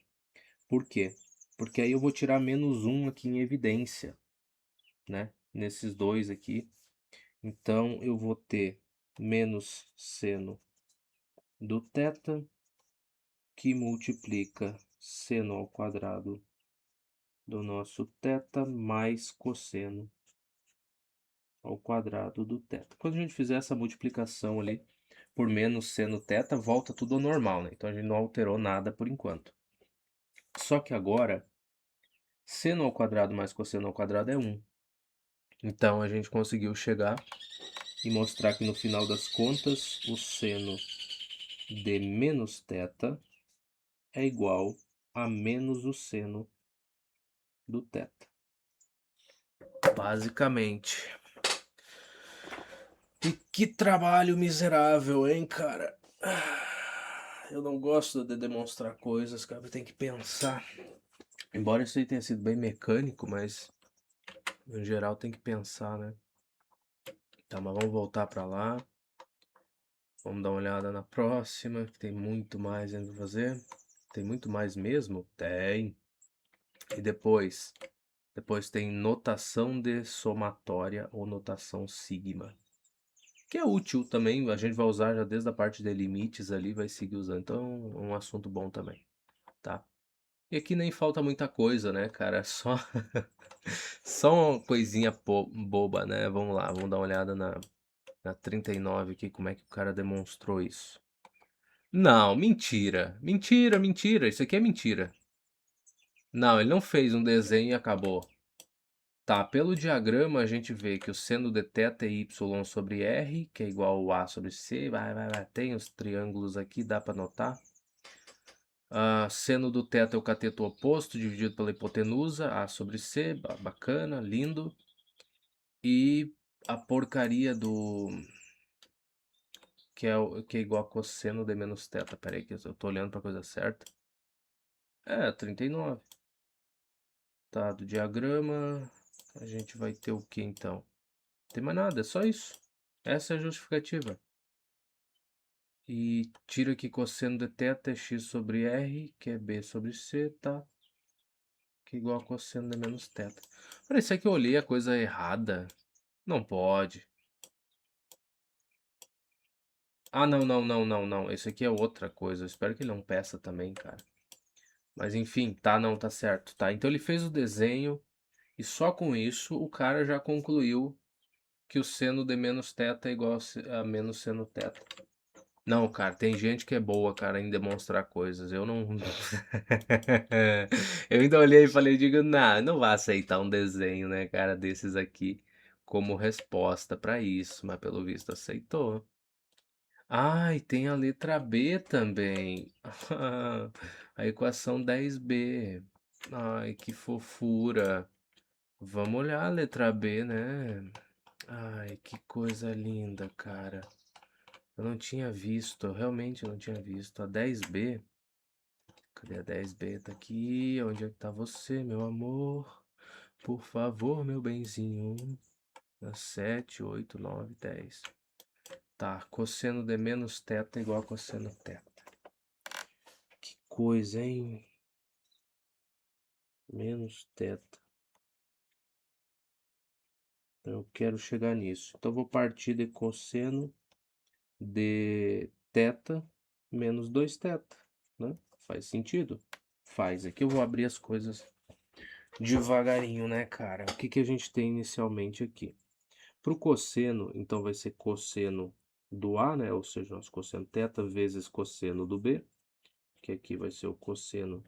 Speaker 1: Por quê? Porque aí eu vou tirar menos 1 aqui em evidência, né? Nesses dois aqui. Então, eu vou ter menos seno do teta, que multiplica seno ao quadrado do nosso teta mais cosseno ao quadrado do teta. Quando a gente fizer essa multiplicação ali por menos seno teta, volta tudo ao normal, né? Então a gente não alterou nada por enquanto. Só que agora, seno ao quadrado mais cosseno ao quadrado é 1. Então a gente conseguiu chegar e mostrar que no final das contas, o seno de menos teta é igual a menos o seno do teta. Basicamente. E que trabalho miserável, hein, cara? Eu não gosto de demonstrar coisas, cara. Tem que pensar. Embora isso aí tenha sido bem mecânico, mas no geral tem que pensar, né? Tá, mas vamos voltar pra lá. Vamos dar uma olhada na próxima, que tem muito mais ainda pra fazer. Tem muito mais mesmo? Tem. E depois tem notação de somatória ou notação sigma. Que é útil também, a gente vai usar já desde a parte de limites ali, vai seguir usando. Então, é um assunto bom também, tá? E aqui nem falta muita coisa, né, cara? Só uma coisinha boba, né? Vamos lá, vamos dar uma olhada na 39 aqui, como é que o cara demonstrou isso. Não, mentira. Mentira, mentira. Isso aqui é mentira. Não, ele não fez um desenho e acabou. Tá, pelo diagrama a gente vê que o seno de θ é y sobre r, que é igual a sobre c. Vai. Tem os triângulos aqui, dá pra notar. Seno do θ é o cateto oposto, dividido pela hipotenusa, a sobre c. Bacana, lindo. E a porcaria do... que é igual a cosseno de menos θ. Pera aí que eu tô olhando pra coisa certa. É, 39. Tá, do diagrama a gente vai ter o que então? Não tem mais nada, é só isso. Essa é a justificativa. E tira aqui cosseno de θ é x sobre r, que é b sobre c, tá? Que é igual a cosseno de menos θ. Parecia que eu olhei a coisa errada. Não pode. Ah, não, não, não, não, não. Esse aqui é outra coisa. Eu espero que ele não peça também, cara. Mas enfim, tá, não, tá certo, tá? Então ele fez o desenho e só com isso o cara já concluiu que o seno de menos θ é igual a menos seno θ. Não, cara, tem gente que é boa, cara, em demonstrar coisas. Eu não. Eu ainda olhei e falei, digo, nah, não vai aceitar um desenho, né, cara, desses aqui como resposta pra isso, mas pelo visto aceitou. Ai, tem a letra B também. A equação 10b. Ai, que fofura. Vamos olhar a letra B, né? Ai, que coisa linda, cara. Eu não tinha visto, eu realmente não tinha visto. A 10b. Cadê a 10b? Tá aqui. Onde é que tá você, meu amor? Por favor, meu benzinho. 7, 8, 9, 10. Tá, cosseno de menos θ igual a cosseno θ. Que coisa, hein? Menos θ. Eu quero chegar nisso. Então, eu vou partir de cosseno de θ menos 2θ, né? Faz sentido? Faz. Aqui eu vou abrir as coisas devagarinho, né, cara? O que que a gente tem inicialmente aqui? Para o cosseno, então vai ser cosseno do A, né? Ou seja, nosso cosseno θ vezes cosseno do B, que aqui vai ser o cosseno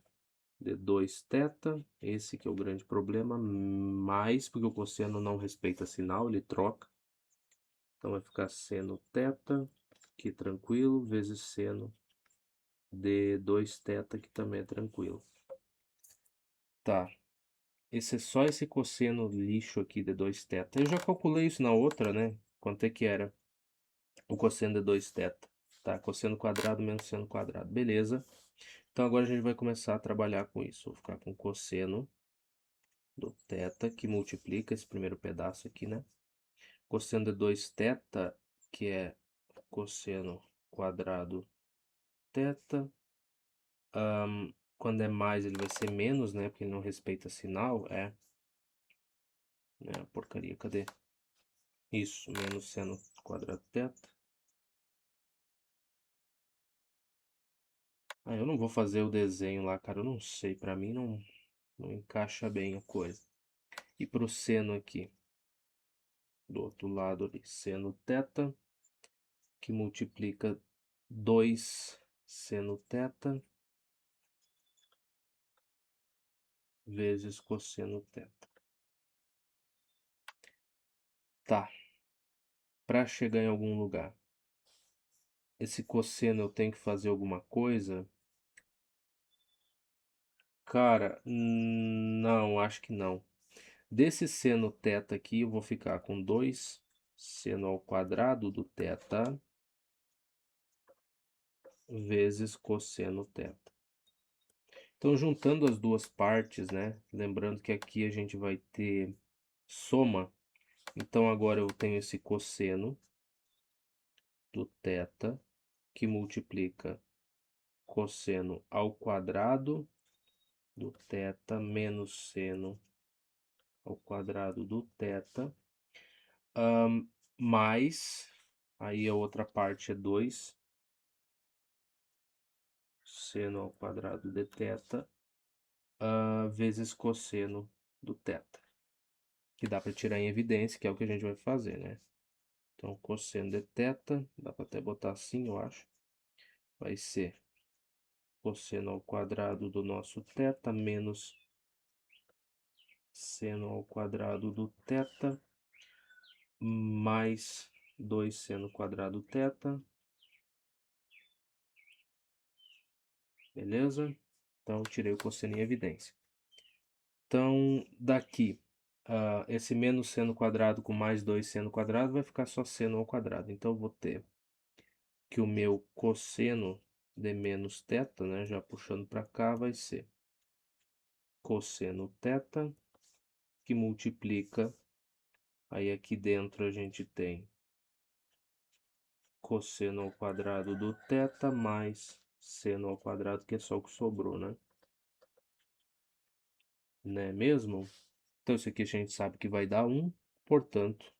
Speaker 1: de 2θ. Esse que é o grande problema, mais porque o cosseno não respeita sinal, ele troca. Então vai ficar seno θ, que tranquilo, vezes seno de 2θ, que também é tranquilo. Tá, esse é só esse cosseno lixo aqui de 2θ. Eu já calculei isso na outra, né? Quanto é que era o cosseno de 2θ? Tá, cosseno quadrado menos seno quadrado. Beleza. Então agora a gente vai começar a trabalhar com isso. Vou ficar com cosseno do θ, que multiplica esse primeiro pedaço aqui, né? Cosseno de 2θ, que é cosseno quadrado θ. Quando é mais, ele vai ser menos, né? Porque ele não respeita sinal. É. Porcaria, cadê? Isso, menos seno quadrado θ. Ah, eu não vou fazer o desenho lá, cara. Eu não sei. Pra mim não encaixa bem a coisa. E pro seno aqui, do outro lado ali, seno θ, que multiplica 2 seno θ vezes cosseno θ. Tá, para chegar em algum lugar, esse cosseno eu tenho que fazer alguma coisa? Cara, não, acho que não. Desse seno θ aqui, eu vou ficar com 2 seno ao quadrado do θ vezes cosseno θ. Então, juntando as duas partes, né? Lembrando que aqui a gente vai ter soma. Então, agora eu tenho esse cosseno do θ, que multiplica cosseno ao quadrado do θ menos seno ao quadrado do θ, mais, aí a outra parte é 2 seno ao quadrado de θ, vezes cosseno do θ, que dá para tirar em evidência, que é o que a gente vai fazer, né? Então, cosseno de θ, dá para até botar assim, eu acho, vai ser cosseno ao quadrado do nosso θ menos seno ao quadrado do θ mais 2 seno quadrado θ, beleza? Então, tirei o cosseno em evidência. Então, daqui, esse menos seno quadrado com mais 2 seno quadrado vai ficar só seno ao quadrado. Então, eu vou ter que o meu cosseno de menos θ, né, já puxando para cá, vai ser cosseno θ, que multiplica, aí aqui dentro a gente tem cosseno ao quadrado do θ mais seno ao quadrado, que é só o que sobrou, né? Não é mesmo? Então isso aqui a gente sabe que vai dar 1, portanto,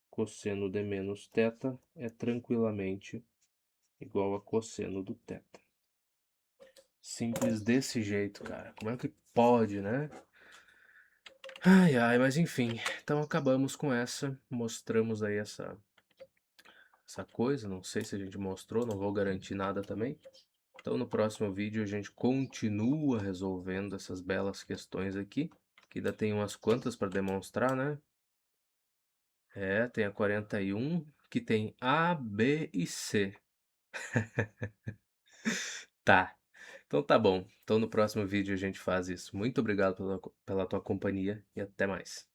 Speaker 1: cosseno de menos θ é tranquilamente igual a cosseno do θ. Simples desse jeito, cara. Como é que pode, né? Ai, ai, mas enfim. Então acabamos com essa. Mostramos aí essa coisa. Não sei se a gente mostrou, não vou garantir nada também. Então no próximo vídeo a gente continua resolvendo essas belas questões aqui. Que ainda tem umas quantas para demonstrar, né? É, tem a 41, que tem A, B e C. Tá. Então tá bom. Então no próximo vídeo a gente faz isso. Muito obrigado pela tua companhia e até mais.